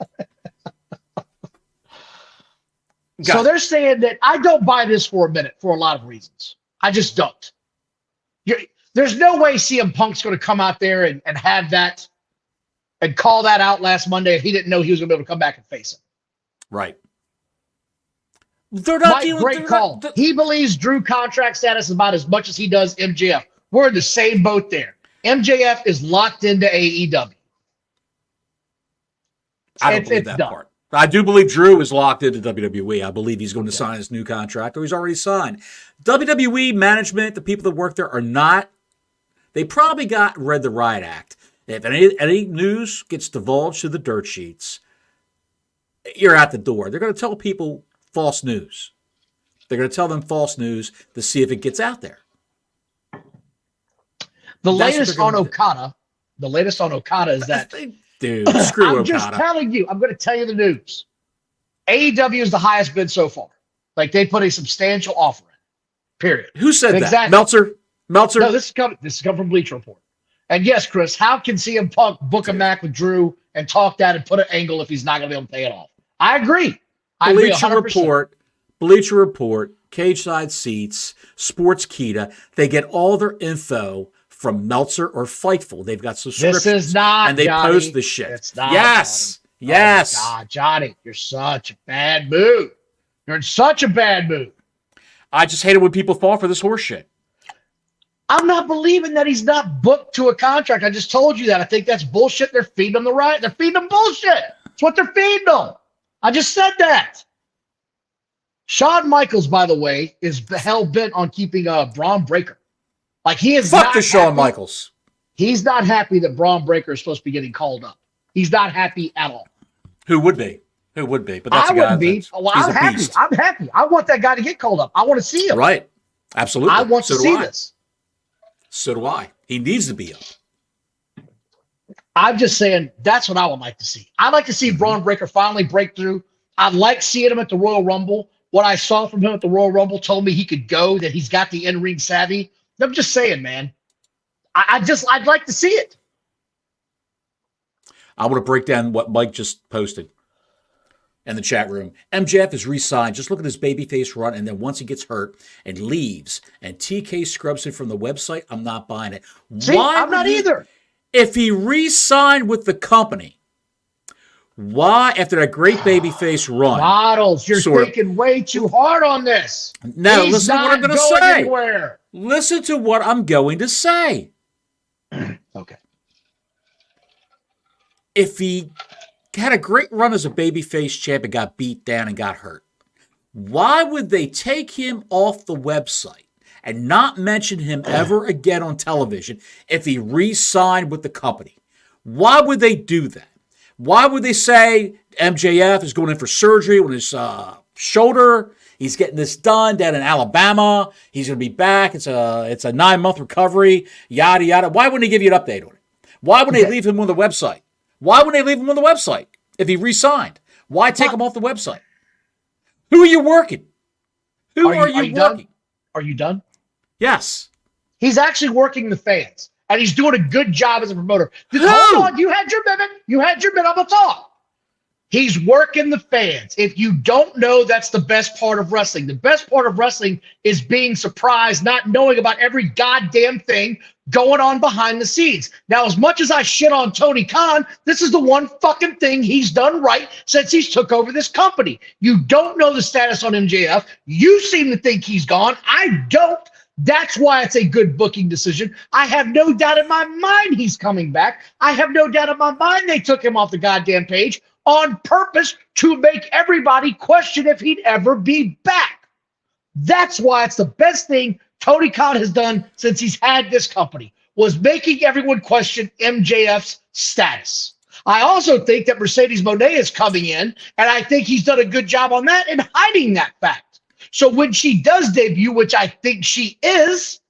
So they're saying that I don't buy this for a minute for a lot of reasons. I just don't. There's no way CM Punk's going to come out there and have that and call that out last Monday if he didn't know he was going to be able to come back and face him. Right. They're not dealing great call. He believes Drew contract status about as much as he does MJF. We're in the same boat there. MJF is locked into AEW. I don't believe that part. I do believe Drew is locked into WWE. I believe he's going to sign his new contract, or he's already signed. WWE management, the people that work there, are not. They probably read the Riot Act. If any news gets divulged to the dirt sheets, you're at the door. They're going to tell people false news. They're going to tell them false news to see if it gets out there. The latest on Okada is that, dude, screw Okada. I'm just telling you. I'm going to tell you the news. AEW is the highest bid so far. Like, they put a substantial offer in. Period. Who said that? Meltzer? No, this is coming from Bleacher Report. And yes, Chris, how can CM Punk book a match with Drew and talk that and put an angle if he's not going to be able to pay it off? I agree. I agree 100%. Bleacher Report, Cage Side Seats, Sportskeeda, they get all their info from Meltzer or Fightful. They've got subscriptions. This is not, and they Johnny. post the shit. It's not, yes. Johnny. Yes. Oh God, Johnny, you're such a bad mood. You're in such a bad mood. I just hate it when people fall for this horse shit. I'm not believing that he's not booked to a contract. I just told you that. I think that's bullshit. They're feeding him They're feeding him bullshit. That's what they're feeding him. I just said that. Shawn Michaels, by the way, is hell bent on keeping Braun Breaker. Like he is Fuck not the Shawn happy. Michaels. He's not happy that Braun Breaker is supposed to be getting called up. He's not happy at all. Who would be? But that's I wouldn't be. Well, I'm happy. Beast. I'm happy. I want that guy to get called up. I want to see him. Right. Absolutely. I want to see this. So do I. He needs to be up. I'm just saying that's what I would like to see. I'd like to see Braun Breaker finally break through. I'd like seeing him at the Royal Rumble. What I saw from him at the Royal Rumble told me he could go, that he's got the in-ring savvy. I'm just saying, man. I'd like to see it. I want to break down what Mike just posted in the chat room. MJF is re-signed. Just look at his babyface run, and then once he gets hurt and leaves, and TK scrubs it from the website, I'm not buying it. See, I'm not either. If he re-signed with the company, why, after that great babyface run? Bottles, you're thinking way too hard on this. No, listen to what I'm going to say. Anywhere. Listen to what I'm going to say. Okay. If he had a great run as a babyface champ and got beat down and got hurt, why would they take him off the website and not mention him ever again on television if he re-signed with the company? Why would they do that? Why would they say MJF is going in for surgery on his shoulder? He's getting this done down in Alabama. He's going to be back. It's a 9-month recovery, yada, yada. Why wouldn't they give you an update on it? Why wouldn't they leave him on the website? Why wouldn't they leave him on the website if he re-signed? Why take him off the website? Who are you working? Who are you working? Done? Are you done? Yes. He's actually working the fans, and he's doing a good job as a promoter. Hold on, you had your minute. I'm going to talk. He's working the fans. If you don't know, that's the best part of wrestling. The best part of wrestling is being surprised, not knowing about every goddamn thing going on behind the scenes. Now, as much as I shit on Tony Khan, this is the one fucking thing he's done right since he's took over this company. You don't know the status on MJF. You seem to think he's gone. I don't. That's why it's a good booking decision. I have no doubt in my mind he's coming back. I have no doubt in my mind they took him off the goddamn page on purpose to make everybody question if he'd ever be back. That's why it's the best thing Tony Khan has done since he's had this company, was making everyone question MJF's status. I also think that Mercedes Moné is coming in, and I think he's done a good job on that and hiding that fact. So when she does debut, which I think she is,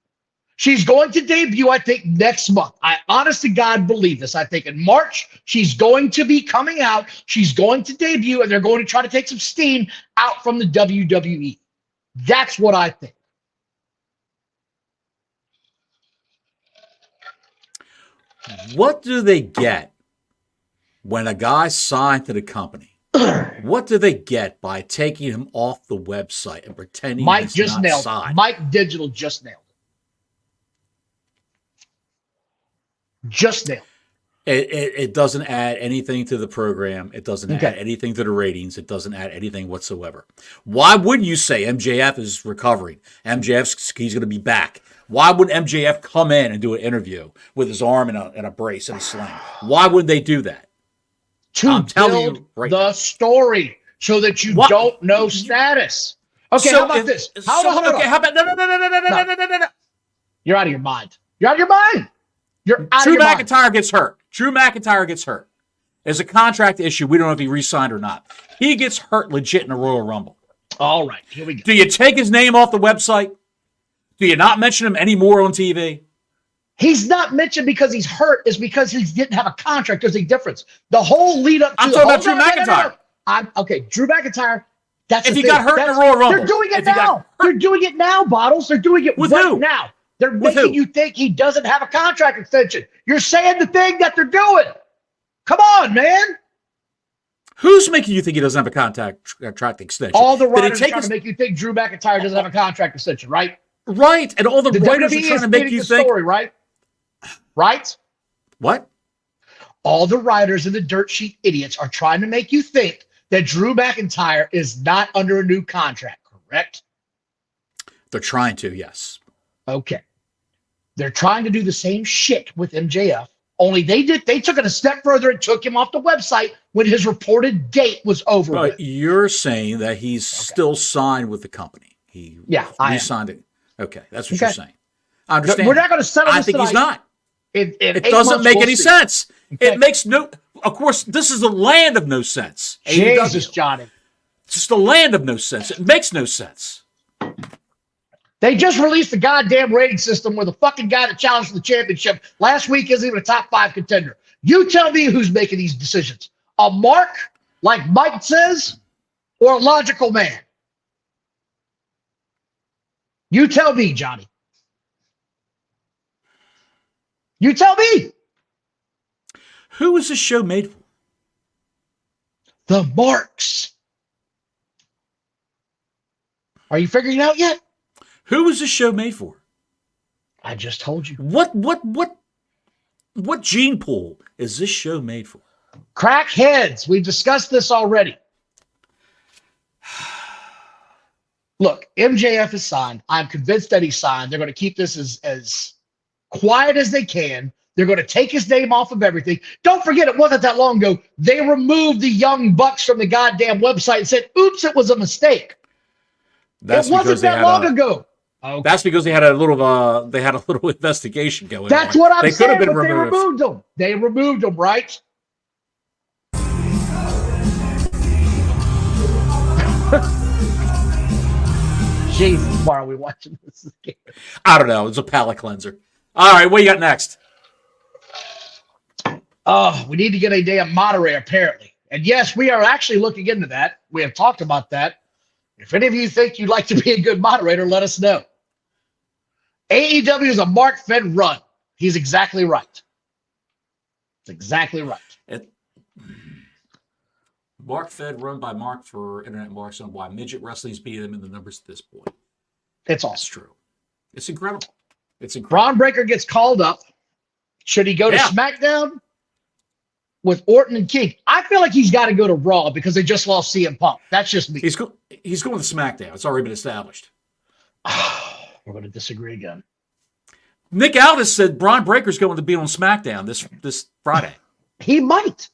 she's going to debut, I think, next month. I honest to God believe this. I think in March, she's going to be coming out. She's going to debut, and they're going to try to take some steam out from the WWE. That's what I think. What do they get when a guy signed to the company? What do they get by taking him off the website and pretending he's not signed? Mike Digital just nailed it. Just nailed it. It doesn't add anything to the program. It doesn't add anything to the ratings. It doesn't add anything whatsoever. Why wouldn't you say MJF is recovering? He's going to be back. Why wouldn't MJF come in and do an interview with his arm in a brace and a sling? Why wouldn't they do that? To build the story so that you don't know status. Okay, how about this? Hold on. Okay, how about no. You're out of your mind. You're out of your mind. You're out Drew of your mind. McIntyre gets hurt. Drew McIntyre gets hurt. There's a contract issue. We don't know if he re-signed or not. He gets hurt legit in the Royal Rumble. All right, here we go. Do you take his name off the website? Do you not mention him anymore on TV? He's not mentioned because he's hurt. Is because he didn't have a contract. There's a difference. The whole lead up to I'm talking about Drew McIntyre. Okay, Drew McIntyre. That's if he got hurt in the Royal Rumble. They're doing it now. They're doing it now, Bottles. They're doing it with right who? now. They're making you think he doesn't have a contract extension. You're saying the thing that they're doing. Come on, man. Who's making you think he doesn't have a contract extension? All the writers are trying to make you think Drew McIntyre doesn't have a contract extension, right? Right. And all the writers are trying to make you think. Story, right? Right? What? All the writers and the dirt sheet idiots are trying to make you think that Drew McIntyre is not under a new contract, correct? They're trying to, yes. Okay. They're trying to do the same shit with MJF, only they took it a step further and took him off the website when his reported date was over. But you're saying that he's still signed with the company. He signed it. Okay, that's what you're saying. I understand. We're not going to settle this I think tonight. He's not. It doesn't make any sense. Okay. It makes no. Of course, this is the land of no sense. Jesus, Johnny. It's just the land of no sense. It makes no sense. They just released the goddamn rating system where the fucking guy that challenged for the championship last week isn't even a top 5 contender. You tell me who's making these decisions. A mark, like Mike says, or a logical man? You tell me, Johnny. You tell me. Who is this show made for? The marks. Are you figuring it out yet? Who is this show made for? I just told you. What gene pool is this show made for? Crackheads. We've discussed this already. Look, MJF is signed. I'm convinced that he's signed. They're going to keep this as quiet as they can. They're going to take his name off of everything. Don't forget, it wasn't that long ago. They removed the Young Bucks from the goddamn website and said, oops, it was a mistake. It wasn't that long ago. Okay. That's because they had a little investigation going on. That's what I'm saying. They could have been removed. They removed them. They removed them, right? Jesus, why are we watching this again? I don't know. It's a palate cleanser. All right, what you got next? Oh, we need to get a damn moderator, apparently. And yes, we are actually looking into that. We have talked about that. If any of you think you'd like to be a good moderator, let us know. AEW is a Mark-fed run. He's exactly right. It's exactly right. Mark-fed run by Mark for Internet Marks on why midget wrestling is beating them in the numbers at this point. It's awesome. It's true. It's incredible. It's incredible. Braun Breaker gets called up. Should he go to SmackDown with Orton and King? I feel like he's got to go to Raw because they just lost CM Punk. That's just me. He's going to SmackDown. It's already been established. We're going to disagree again. Nick Aldis said Braun Breaker's going to be on SmackDown this Friday. He might.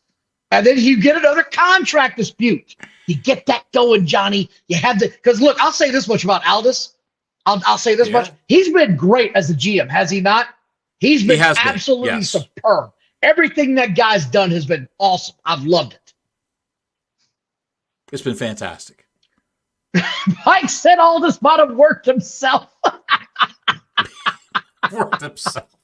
And then you get another contract dispute. You get that going, Johnny. You have to, because look, I'll say this much about Aldis. I'll say this much. He's been great as a GM, has he not? He's been absolutely superb. Everything that guy's done has been awesome. I've loved it. It's been fantastic. Mike said Aldis might have worked himself. Worked himself.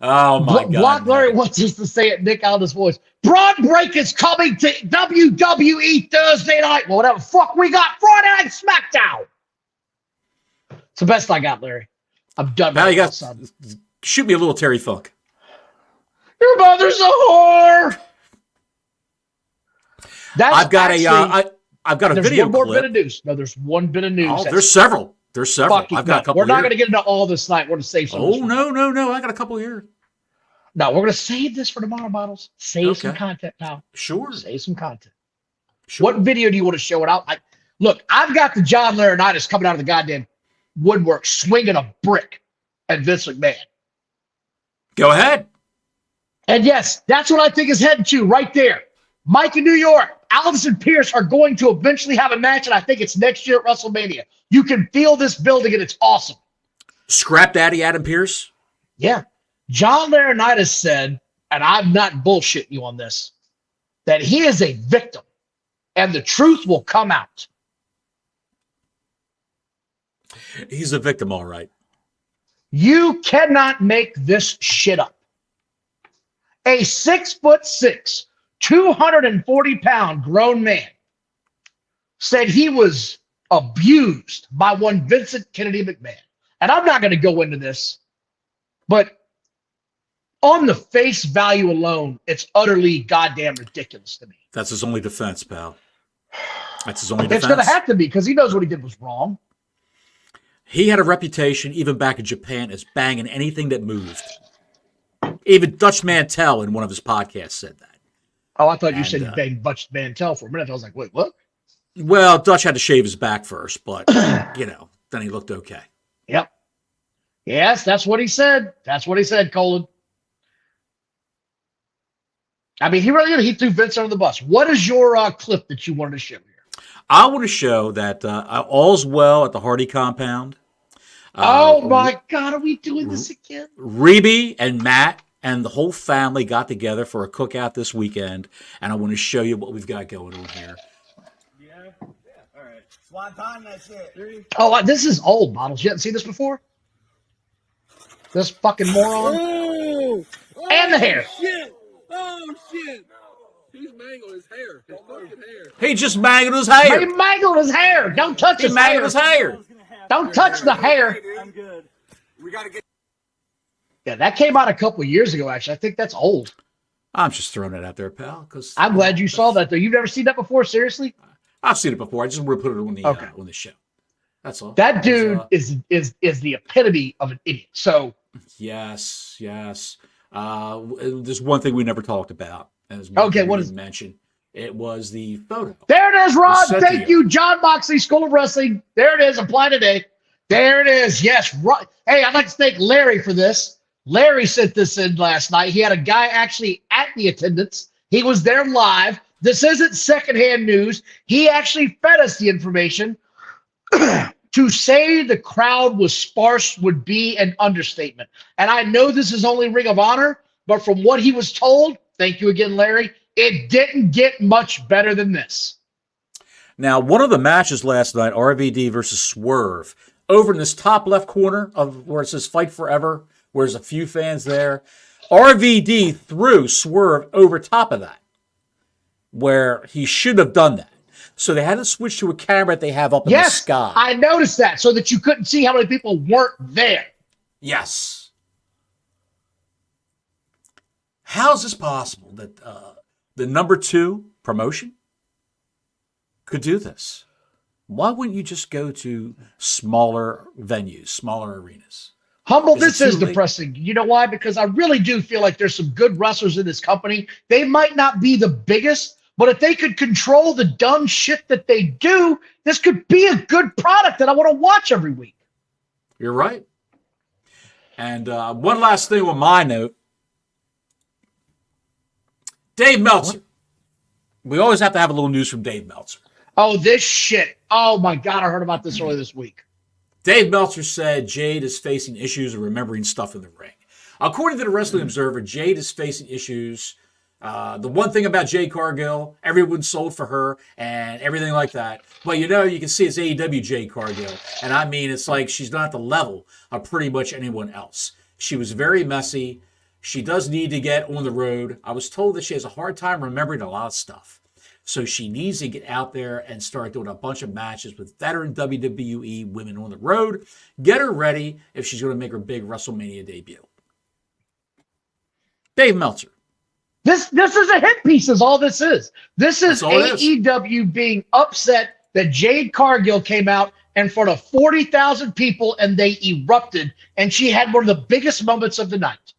Oh, my God. Block Larry wants us to say it, Nick Aldis' voice. Braun Breaker's coming to WWE Thursday night. Well, whatever fuck we got, Friday Night SmackDown. It's the best I got, Larry. I'm done. Now you got shoot me a little Terry Funk. Your mother's a whore. I've got a video clip. There's one more bit of news. No, there's one bit of news. Oh, there's several. There's several. I've got a couple. We're not going to get into all this tonight. We're going to save some. Oh, no. I got a couple here. No, we're going to save this for tomorrow, Bottles. Save some content now. Sure. Save some content. Sure. What video do you want to show it out? Look, I've got the John Laurinaitis coming out of the goddamn woodwork swinging a brick at Vince McMahon. Go ahead. And yes, that's what I think is heading to right there. Mike in New York, Aldis and Pierce are going to eventually have a match, and I think it's next year at WrestleMania. You can feel this building, and it's awesome. Scrap Daddy Adam Pierce? Yeah. John Laurinaitis said, and I'm not bullshitting you on this, that he is a victim, and the truth will come out. He's a victim, all right. You cannot make this shit up. A 6'6", 240-pound grown man said he was abused by one Vincent Kennedy McMahon. And I'm not going to go into this, but on the face value alone, it's utterly goddamn ridiculous to me. That's his only defense, pal. That's his only defense. It's going to have to be because he knows what he did was wrong. He had a reputation, even back in Japan, as banging anything that moved. Even Dutch Mantel in one of his podcasts said that. Oh, I thought you said he banged Dutch Mantel for a minute. I was like, wait, what? Well, Dutch had to shave his back first, but, then he looked okay. Yep. Yes, that's what he said. That's what he said, Colin. I mean, he threw Vince under the bus. What is your clip that you wanted to show here? I want to show that all's well at the Hardy compound. Oh, my God. Are we doing this again? Reby and Matt and the whole family got together for a cookout this weekend, and I want to show you what we've got going on here. Yeah. All right. Swanton, that's it. Oh, this is old, Bottles. You haven't seen this before? This fucking moron. Oh, And the hair. Shit. Oh, shit. He's mangling his hair. His fucking hair. He just mangled his hair. He mangled his hair. Don't touch his hair. His hair. Don't touch the hair. I'm good. We got to get. Yeah, that came out a couple of years ago, actually. I think that's old. I'm just throwing it out there, pal. Because I'm glad you saw that, though. You've never seen that before? Seriously? I've seen it before. I just want to put it on the on the show. That's all. That dude is the epitome of an idiot. So yes. There's one thing we never talked about. Okay, what is mentioned? It was the photo. There it is, Rod. Thank you, John Moxley, School of Wrestling. There it is. Apply today. There it is. Yes. Right. Hey, I'd like to thank Larry for this. Larry sent this in last night. He had a guy actually at the attendance. He was there live. This isn't secondhand news. He actually fed us the information. To say the crowd was sparse would be an understatement. And I know this is only Ring of Honor, but from what he was told, thank you again, Larry, it didn't get much better than this. Now, one of the matches last night, RVD versus Swerve, over in this top left corner of where it says Fight Forever, where there's a few fans there, RVD threw Swerve over top of that, where he should have done that. So they had to switch to a camera that they have up in the sky. I noticed that, so that you couldn't see how many people weren't there. Yes. How is this possible that the number 2 promotion could do this? Why wouldn't you just go to smaller venues, smaller arenas? Humble, this is depressing. You know why? Because I really do feel like there's some good wrestlers in this company. They might not be the biggest, but if they could control the dumb shit that they do, this could be a good product that I want to watch every week. You're right. And one last thing on my note. Dave Meltzer. We always have to have a little news from Dave Meltzer. Oh, this shit. Oh, my God. I heard about this earlier this week. Dave Meltzer said Jade is facing issues of remembering stuff in the ring. According to the Wrestling Observer, Jade is facing issues. The one thing about Jade Cargill, everyone sold for her and everything like that. But you can see it's AEW Jade Cargill. And I mean, it's like she's not at the level of pretty much anyone else. She was very messy. She does need to get on the road. I was told that she has a hard time remembering a lot of stuff. So she needs to get out there and start doing a bunch of matches with veteran WWE women on the road. Get her ready if she's going to make her big WrestleMania debut. Dave Meltzer. This is a hit piece is all this is. This is AEW being upset that Jade Cargill came out in front of 40,000 people and they erupted, and she had one of the biggest moments of the night.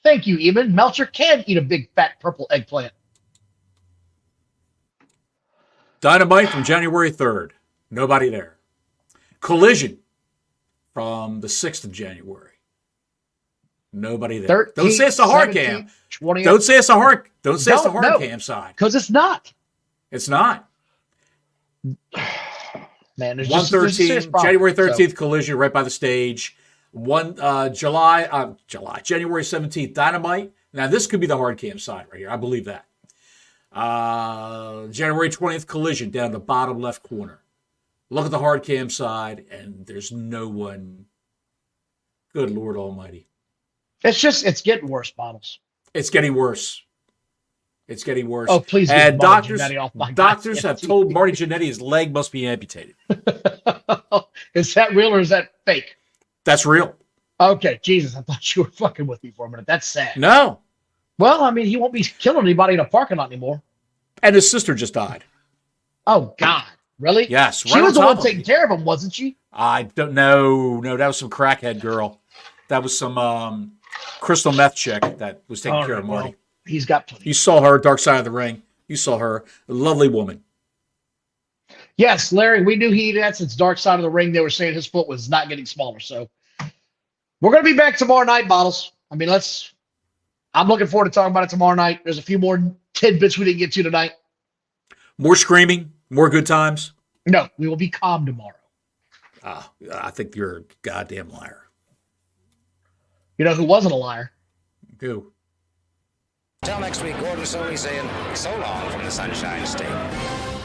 Thank you, Eamon. Meltzer can eat a big fat purple eggplant. Dynamite from January 3rd. Nobody there. Collision from the 6th of January. Nobody there. 13th, Don't say it's a hard 17th, cam. 20th. Don't say it's a hard. Don't say it's a hard cam side. Because it's not. It's not. Man, there's 113 January 13th Collision right by the stage. January 17th Dynamite. Now this could be the hard cam side right here. I believe that. January 20th Collision down the bottom left corner. Look at the hard cam side, and there's no one. Good Lord Almighty. It's getting worse, Bottles. It's getting worse. It's getting worse. Oh, please get And Marty Jannetty off my doctors goddamn have told Marty Jannetty his leg must be amputated. Is that real or is that fake? That's real. Okay, Jesus, I thought you were fucking with me for a minute. That's sad. No. Well, I mean, he won't be killing anybody in a parking lot anymore. And his sister just died. Oh, God. Really? Yes. She was the one taking care of him, wasn't she? I don't know. No, that was some crackhead girl. That was some crystal meth chick that was taking care of Marty. Well, he's got plenty. You saw her, Dark Side of the Ring. You saw her. A lovely woman. Yes, Larry, we knew he had since Dark Side of the Ring. They were saying his foot was not getting smaller. So we're going to be back tomorrow night, Bottles. I mean, I'm looking forward to talking about it tomorrow night. There's a few more tidbits we didn't get to tonight. More screaming, more good times. No, we will be calm tomorrow. I think you're a goddamn liar. You know who wasn't a liar? Who? Till next week, Gordon Soley saying so long from the Sunshine State.